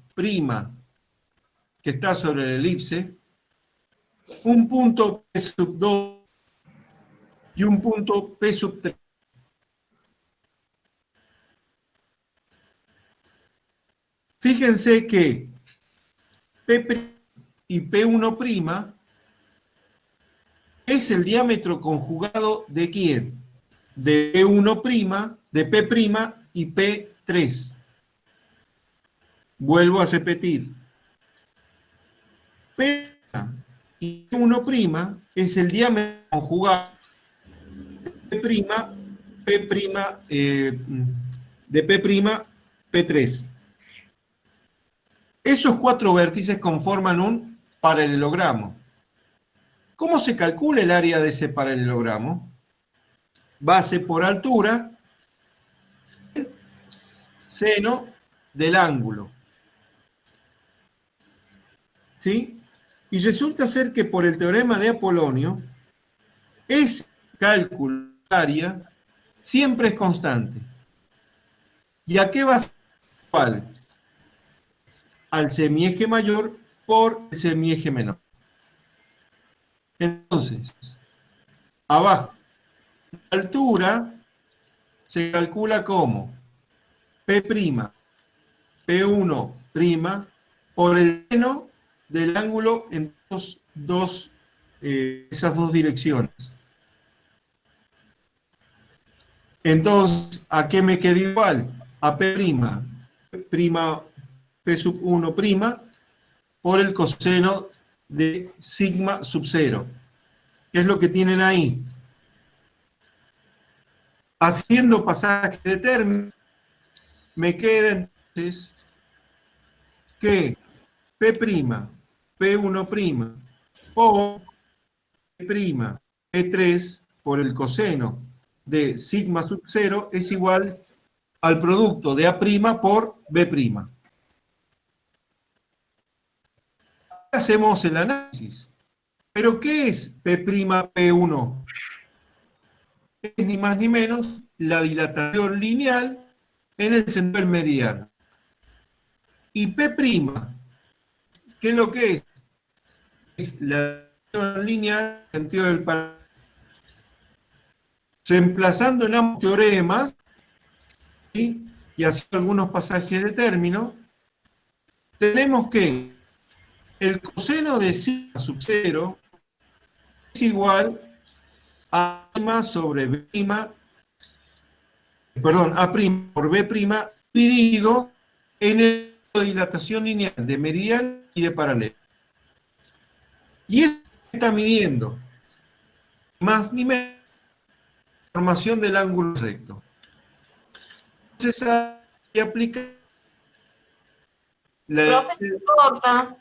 que está sobre la elipse, un punto P2 y un punto P3. Fíjense que P' y P1' es el diámetro conjugado ¿de quién? De P1', de P' y P3. Vuelvo a repetir. P y P1' es el diámetro conjugado de P', de P', P3. Esos cuatro vértices conforman un paralelogramo. ¿Cómo se calcula el área de ese paralelogramo? Base por altura, seno del ángulo. ¿Sí? Y resulta ser que por el teorema de Apolonio, ese cálculo de área siempre es constante. ¿Y a qué va a ser igual? Al semieje mayor por el semieje menor. Entonces, abajo, la altura se calcula como P', P1' por el seno del ángulo en esas dos direcciones. Entonces, ¿a qué me queda igual? A P', por el coseno de sigma sub 0. ¿Qué es lo que tienen ahí? Haciendo pasaje de término, me queda entonces que P', P1' por P', P3 por el coseno de sigma sub 0 es igual al producto de A' por B'. Hacemos el análisis. ¿Pero qué es P', P1? Es ni más ni menos la dilatación lineal en el sentido del meridiano. Y P', ¿qué es lo que es? Es la dilatación lineal en el sentido del paralelo. Reemplazando en ambos teoremas, ¿sí? Y haciendo algunos pasajes de término, tenemos que el coseno de sigma sub 0 es igual a A' sobre B', perdón, A' por B' dividido en el de dilatación lineal de meridiano y de paralelo. Y esto está midiendo más ni menos la formación del ángulo recto. Entonces, se aplica Profe, se corta.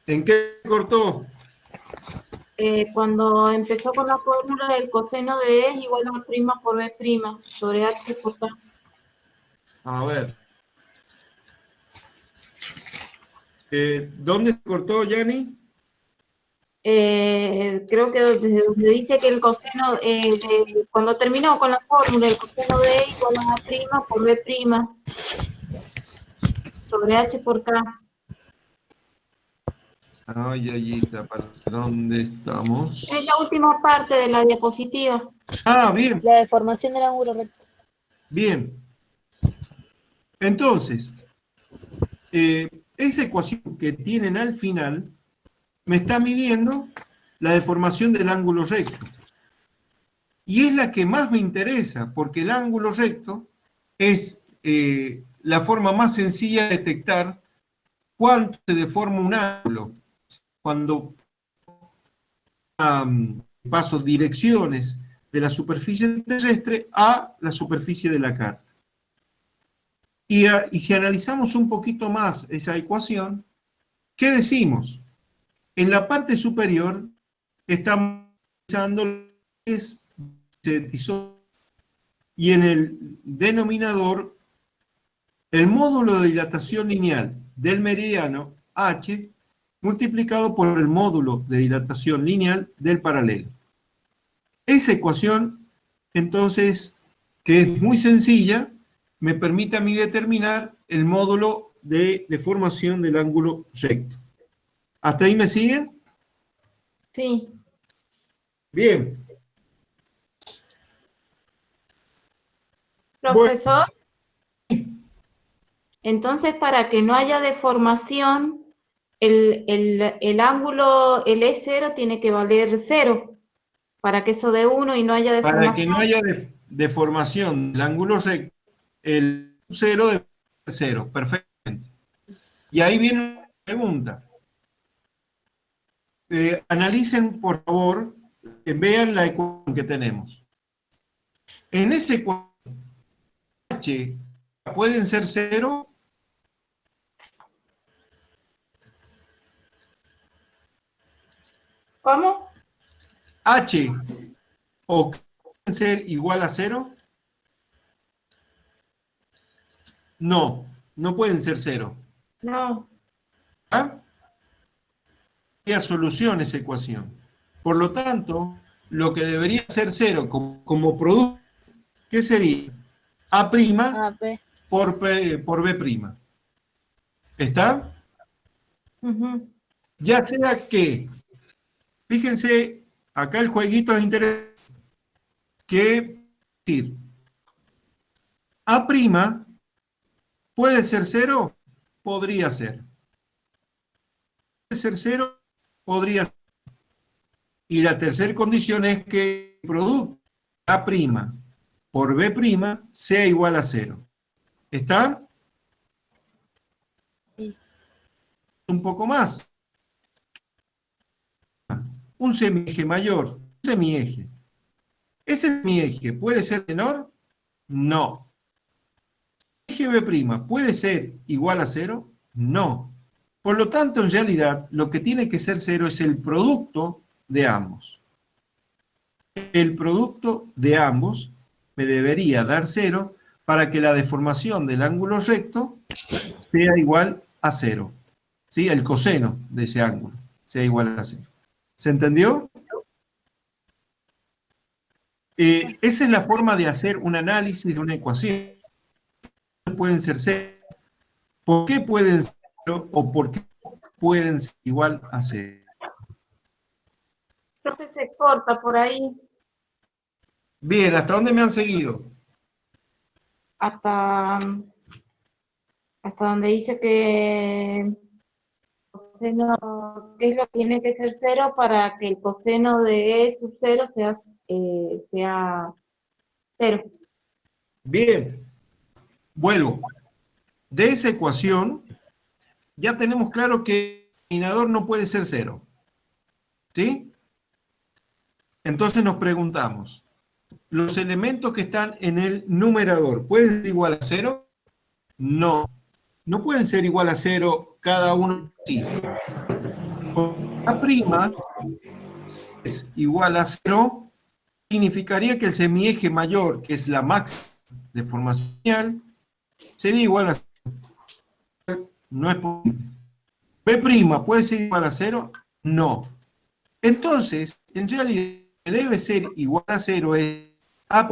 ¿En qué cortó? Cuando empezó con la fórmula del coseno de E es igual a A' por B' sobre H por K. A ver. ¿Dónde se cortó, Yanni? Creo que desde donde dice que el coseno, cuando terminó con la fórmula, el coseno de E igual a A' por B' sobre H por K. Ay, Ayita, ¿para dónde estamos? Es la última parte de la diapositiva. Ah, bien, La deformación del ángulo recto. bien. Entonces, esa ecuación que tienen al final me está midiendo la deformación del ángulo recto. Y es la que más me interesa, porque el ángulo recto es la forma más sencilla de detectar cuánto se deforma un ángulo. Cuando paso direcciones de la superficie terrestre a la superficie de la carta. Y si analizamos un poquito más esa ecuación, ¿qué decimos? En la parte superior estamos utilizando lo que es y en el denominador el módulo de dilatación lineal del meridiano H multiplicado por el módulo de dilatación lineal del paralelo. Esa ecuación entonces, que es muy sencilla, me permite a mí determinar el módulo de deformación del ángulo recto. ¿Hasta ahí me siguen? Sí. Bien. Profesor, entonces para que no haya deformación, el ángulo, el E0 tiene que valer 0, para que eso dé 1 y no haya deformación. Para que no haya deformación del ángulo recto, el 0 debe ser 0, perfectamente. Y ahí viene una pregunta. Analicen, por favor, vean la ecuación que tenemos. En esa ecuación, H, ¿pueden ser 0? ¿Cómo? H, ¿o pueden ser igual a 0? No, no pueden ser 0. No. ¿Ah? Sería solución esa ecuación. Por lo tanto, lo que debería ser 0 como producto, ¿qué sería? A' A, B. por B'. ¿Está? Ujú. Ya sea que, fíjense, acá el jueguito es interesante, que decir, A' puede ser 0, podría ser. Puede ser 0, podría ser. Y la tercera condición es que el producto A' por B' sea igual a 0. ¿Está? Sí. Un poco más. Un semieje mayor, un semieje. ¿Ese semieje puede ser menor? No. ¿Eje B' puede ser igual a 0? No. Por lo tanto, en realidad, lo que tiene que ser 0 es el producto de ambos. El producto de ambos me debería dar 0 para que la deformación del ángulo recto sea igual a 0. ¿Sí? El coseno de ese ángulo sea igual a 0. ¿Se entendió? Esa es la forma de hacer un análisis de una ecuación. Pueden ser 0. ¿Por qué pueden ser 0 o por qué pueden ser igual a 0? Creo que se corta por ahí Bien, ¿hasta dónde me han seguido? hasta donde dice que coseno, que es lo que tiene que ser 0 para que el coseno de E sub 0 sea 0. Bien, vuelvo. De esa ecuación ya tenemos claro que el denominador no puede ser 0. ¿Sí? Entonces nos preguntamos, ¿los elementos que están en el numerador pueden ser igual a 0? No. No pueden ser igual a 0 cada uno. Sí. A' es igual a 0, significaría que el semieje mayor, que es la máxima deformación, sería igual a 0. No es posible. B' puede ser igual a 0, no. Entonces, en realidad, debe ser igual a 0 es A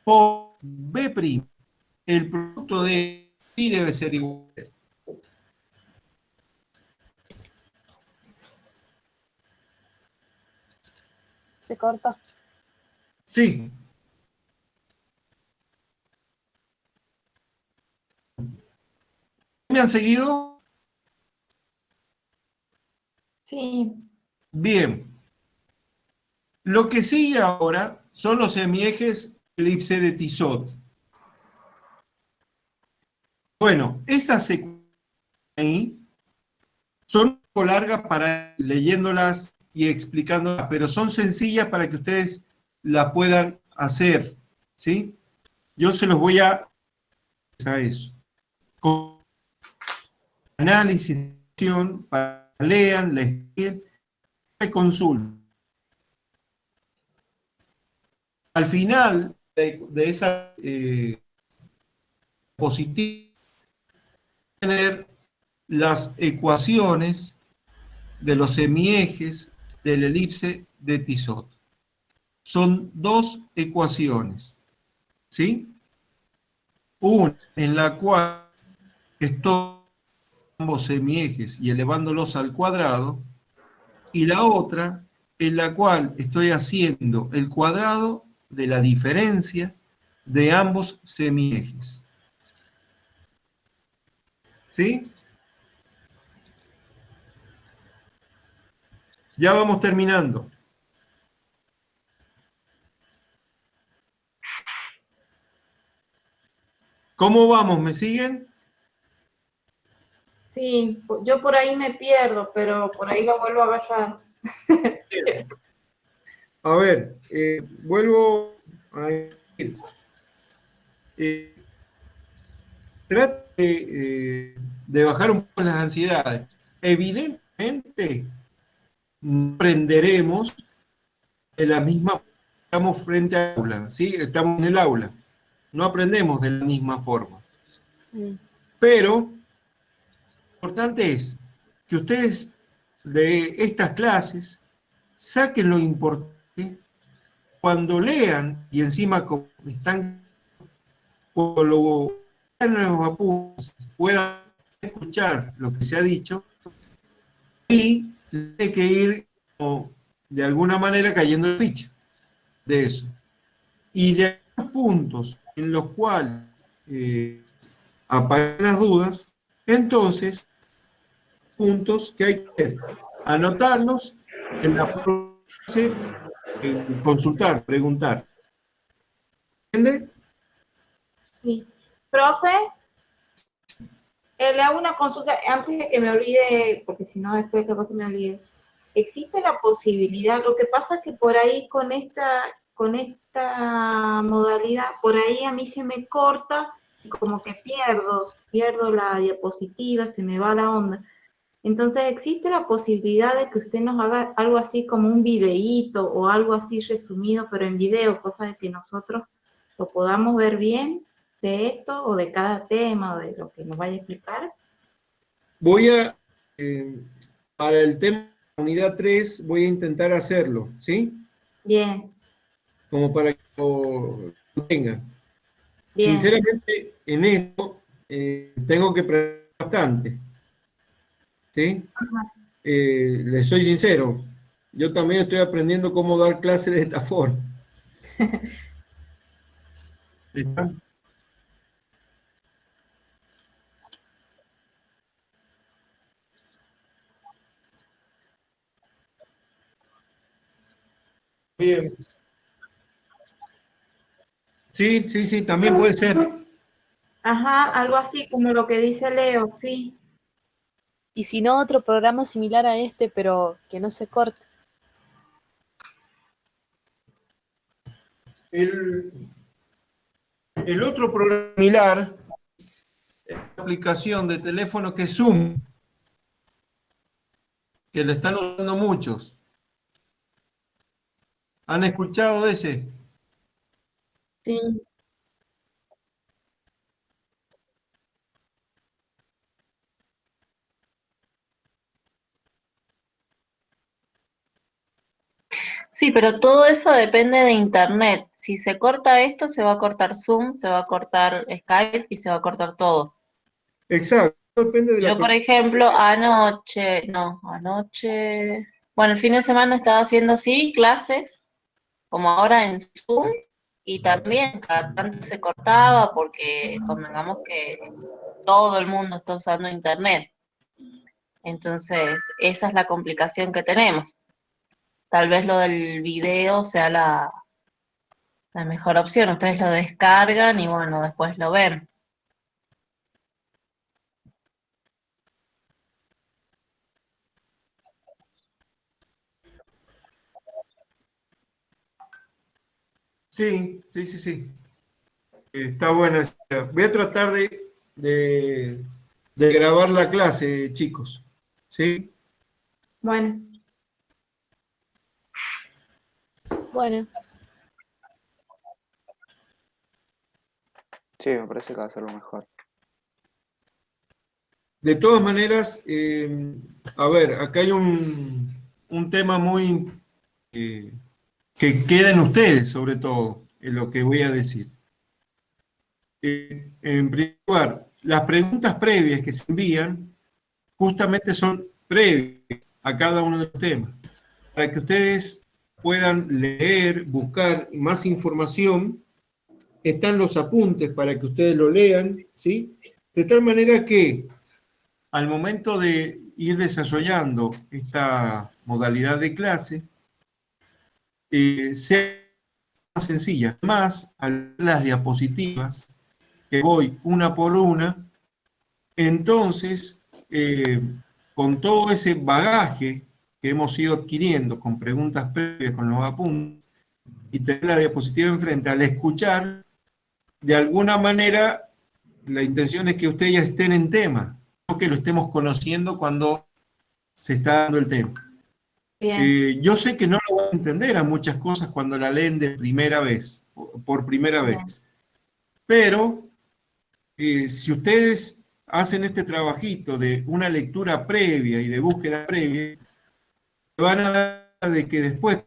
por B'. El producto de sí debe ser igual a 0. Se cortó. Sí. ¿Me han seguido? Sí. Bien. Lo que sigue ahora son los semiejes elipse de Tissot. Bueno, esas secuencias ahí son un poco largas para leyéndolas y explicándolas, pero son sencillas para que ustedes la puedan hacer, ¿sí? Yo se los voy a eso. Con análisis, para que lean, la estudien, me consulten. Al final de esa positiva, tener las ecuaciones de los semiejes del elipse de Tissot. son dos ecuaciones, ¿sí? Una en la cual estoy ambos semiejes y elevándolos al cuadrado, y la otra en la cual estoy haciendo el cuadrado de la diferencia de ambos semiejes. ¿Sí? Ya vamos terminando. ¿Cómo vamos? ¿Me siguen? Sí, yo por ahí me pierdo, pero por ahí lo vuelvo a agarrar. A ver, vuelvo a decir. Trate de bajar un poco las ansiedades. Evidentemente, no aprenderemos de la misma forma. Estamos frente al aula, ¿sí? Estamos en el aula. No aprendemos de la misma forma. Pero lo importante es que ustedes de estas clases saquen lo importante cuando lean y encima como están con los apuntes, puedan escuchar lo que se ha dicho y tiene que ir como, de alguna manera cayendo en ficha de eso. Y de aquellos puntos en los cuales aparecen las dudas, entonces, puntos que hay que anotarlos en la clase, consultar, preguntar. ¿Entiende? Sí. Profe, le hago una consulta antes de que me olvide, porque si no después capaz que me olvide. ¿Existe la posibilidad? Lo que pasa es que por ahí con esta modalidad, por ahí a mí se me corta y como que pierdo la diapositiva, se me va la onda. Entonces, ¿existe la posibilidad de que usted nos haga algo así como un videíto o algo así resumido, pero en video, cosa de que nosotros lo podamos ver bien de esto o de cada tema o de lo que nos vaya a explicar? Voy a, para el tema de la unidad 3, voy a intentar hacerlo, ¿sí? Bien, Como para que lo tengan. bien. Sinceramente, en esto tengo que aprender bastante, ¿sí? Les soy sincero, yo también estoy aprendiendo cómo dar clases de esta forma. ¿Está? Bien. Sí, sí, sí, también puede ser. Ajá, algo así como lo que dice Leo, sí. Y si no, otro programa similar a este, pero que no se corte. El otro programa similar es la aplicación de teléfono que es Zoom, que le están usando muchos. ¿Han escuchado de ese? Sí. Sí, pero todo eso depende de internet. Si se corta esto, se va a cortar Zoom, se va a cortar Skype y se va a cortar todo. Exacto, depende de la... Yo, por ejemplo, bueno, el fin de semana estaba haciendo así clases, como ahora en Zoom, y también cada tanto se cortaba porque convengamos que todo el mundo está usando internet. Entonces, esa es la complicación que tenemos. Tal vez lo del video sea la mejor opción. Ustedes lo descargan y bueno, después lo ven. Sí, sí, sí, sí. Está buena. Voy a tratar de grabar la clase, chicos. ¿Sí? Bueno, Bueno, Sí, me parece que va a ser lo mejor. De todas maneras, a ver, acá hay un tema muy que queden ustedes, sobre todo, en lo que voy a decir. En primer lugar, las preguntas previas que se envían justamente son previas a cada uno de los temas, para que ustedes puedan leer, buscar más información. Están los apuntes para que ustedes lo lean, ¿sí? De tal manera que al momento de ir desarrollando esta modalidad de clase, sea más sencilla. Más a las diapositivas, que voy una por una, entonces, con todo ese bagaje que hemos ido adquiriendo, con preguntas previas, con los apuntes, y tener la diapositiva enfrente, al escuchar, de alguna manera, la intención es que ustedes ya estén en tema, no que lo estemos conociendo cuando se está dando el tema. Bien, Yo sé que no lo van a entender a muchas cosas cuando la leen de primera vez, por primera bien. vez, pero si ustedes hacen este trabajito de una lectura previa y de búsqueda previa, van a dar de que después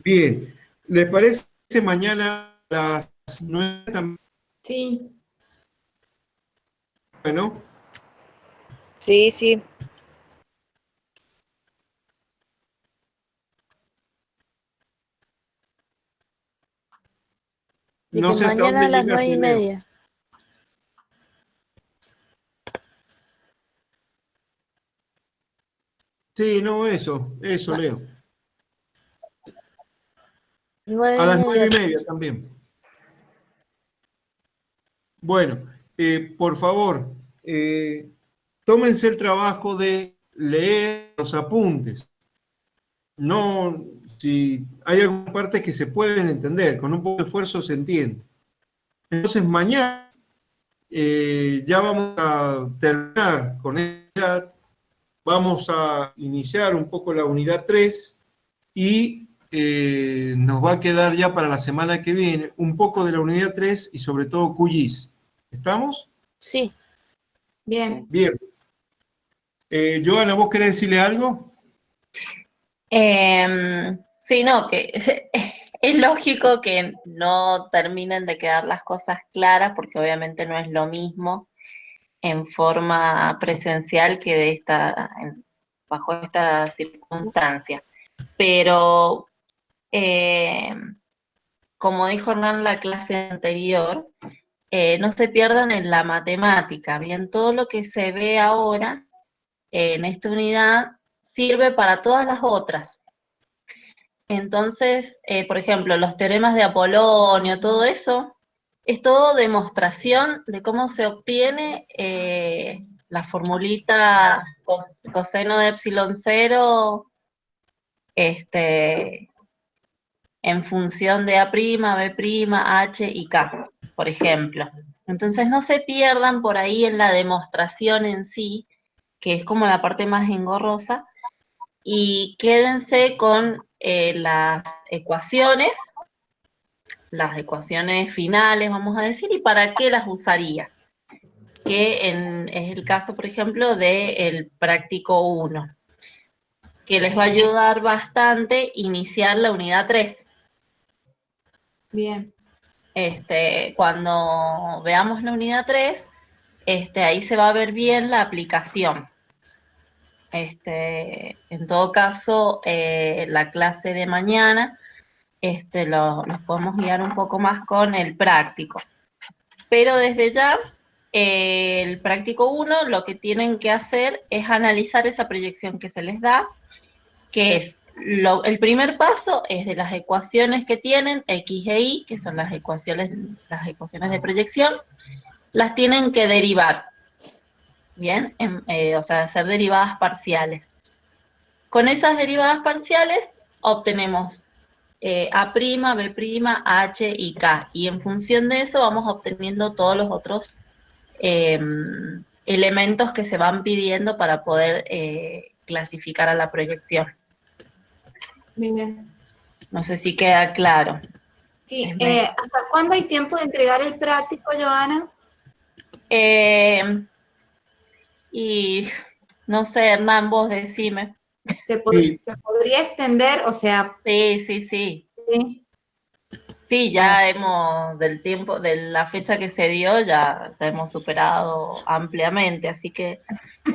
bien, ¿les parece mañana a las 9 también? Sí, Bueno, Sí, sí. no Dije sé hasta mañana dónde a las llega 9:30. Leo. Sí, no, eso, Ma- Leo. Nueve A y las media. 9:30 también. Bueno, por favor, tómense el trabajo de leer los apuntes. No, si hay algunas partes que se pueden entender, con un poco de esfuerzo se entiende. Entonces mañana ya vamos a terminar con ella, vamos a iniciar un poco la unidad 3 y nos va a quedar ya para la semana que viene un poco de la unidad 3 y sobre todo QGIS. ¿Estamos? Sí, bien. Bien. Joana, ¿vos querés decirle algo? Sí, no, que es lógico que no terminen de quedar las cosas claras, porque obviamente no es lo mismo en forma presencial que bajo estas circunstancias. Pero, como dijo Hernán en la clase anterior, no se pierdan en la matemática. Bien, todo lo que se ve ahora en esta unidad sirve para todas las otras. Entonces, por ejemplo, los teoremas de Apolonio, todo eso, es todo demostración de cómo se obtiene la formulita coseno de epsilon 0 en función de A', B', H y K, por ejemplo. Entonces no se pierdan por ahí en la demostración en sí, que es como la parte más engorrosa, y quédense con las ecuaciones finales, vamos a decir, y para qué las usaría. Que es el caso, por ejemplo, del práctico 1, que les va a ayudar bastante iniciar la unidad 3. Bien, Cuando veamos la unidad 3, ahí se va a ver bien la aplicación. En todo caso, la clase de mañana nos podemos guiar un poco más con el práctico. Pero desde ya, el práctico 1, lo que tienen que hacer es analizar esa proyección que se les da, que es, el primer paso es de las ecuaciones que tienen, X e Y, que son las ecuaciones de proyección, las tienen que derivar. Bien, o sea, hacer derivadas parciales. Con esas derivadas parciales obtenemos A', B', H y K. Y en función de eso vamos obteniendo todos los otros elementos que se van pidiendo para poder clasificar a la proyección. Bien. No sé si queda claro. Sí, ¿hasta cuándo hay tiempo de entregar el práctico, Joana? Y no sé, Hernán, vos decime. ¿Se Sí. podría extender? O sea, Sí. sí. Sí, ya hemos, de la fecha que se dio, ya hemos superado ampliamente, así que,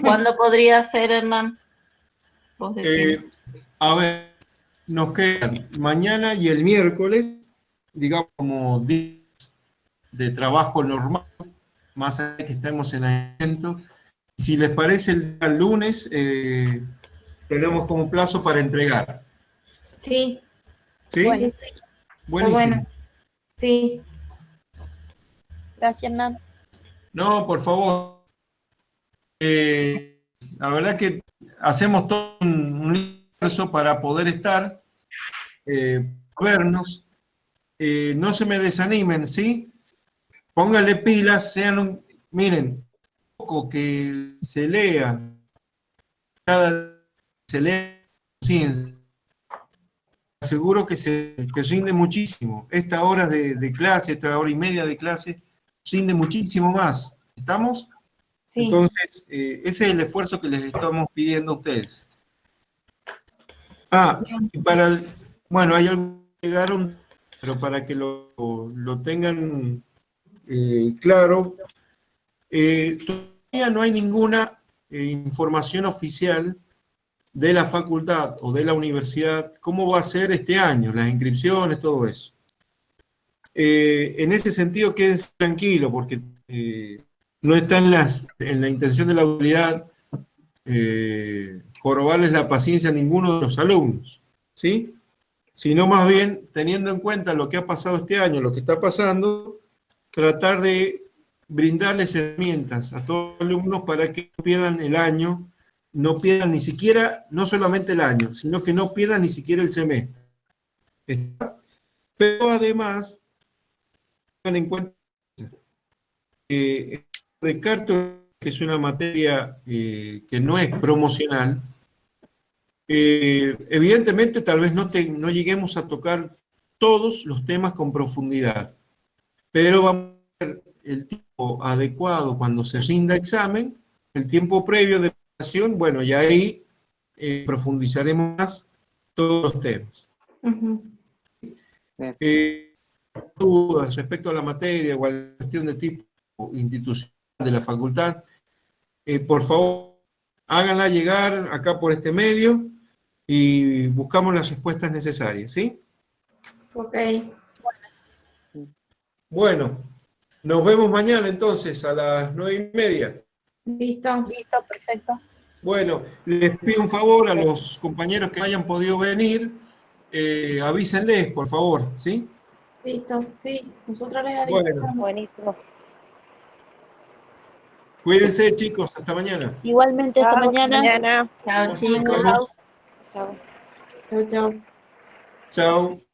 ¿cuándo podría ser, Hernán? Vos decime. A ver, nos quedan mañana y el miércoles, digamos, como días de trabajo normal, más allá de que estemos en aislamiento. Si les parece, el día lunes tenemos como plazo para entregar. Sí. ¿Sí? Bueno. Sí. Buenísimo. Bueno. Sí. Gracias, Hernán. No, por favor. La verdad que hacemos todo un esfuerzo para poder estar, vernos. No se me desanimen, ¿sí? Pónganle pilas, miren, poco que se lea, se lea ciencia. Seguro que que rinde muchísimo. Esta hora de clase, esta hora y media de clase, rinde muchísimo más. ¿Estamos? Sí. Entonces, ese es el esfuerzo que les estamos pidiendo a ustedes. Y bueno, hay algo que llegaron, pero para que lo tengan claro, todavía no hay ninguna información oficial de la facultad o de la universidad, cómo va a ser este año, las inscripciones, todo eso. En ese sentido, quédense tranquilos, porque no está en la intención de la autoridad jorobarles la paciencia a ninguno de los alumnos, ¿sí? Sino más bien, teniendo en cuenta lo que ha pasado este año, lo que está pasando, tratar de brindarles herramientas a todos los alumnos para que no pierdan el año, no pierdan ni siquiera, no solamente el año, sino que no pierdan ni siquiera el semestre. Pero además, tengan en cuenta que Descartes, que es una materia que no es promocional, evidentemente tal vez no lleguemos a tocar todos los temas con profundidad, pero vamos a ver el tiempo adecuado cuando se rinda examen, el tiempo previo de preparación, bueno, y ahí profundizaremos más todos los temas. Dudas respecto a la materia o a la cuestión de tipo institucional de la facultad, por favor, háganla llegar acá por este medio y buscamos las respuestas necesarias, ¿sí? Ok. Bueno, nos vemos mañana entonces a las 9:30. Listo. Listo, perfecto. Bueno, les pido un favor a los compañeros que no hayan podido venir, avísenles, por favor, ¿sí? Listo. Sí. Nosotros les avisamos. Bueno, Buenísimo. cuídense, chicos, hasta mañana. Igualmente, esta Chao, mañana. Mañana. Chao, Nos chicos. vemos. Chao. Chao, chao. Chao.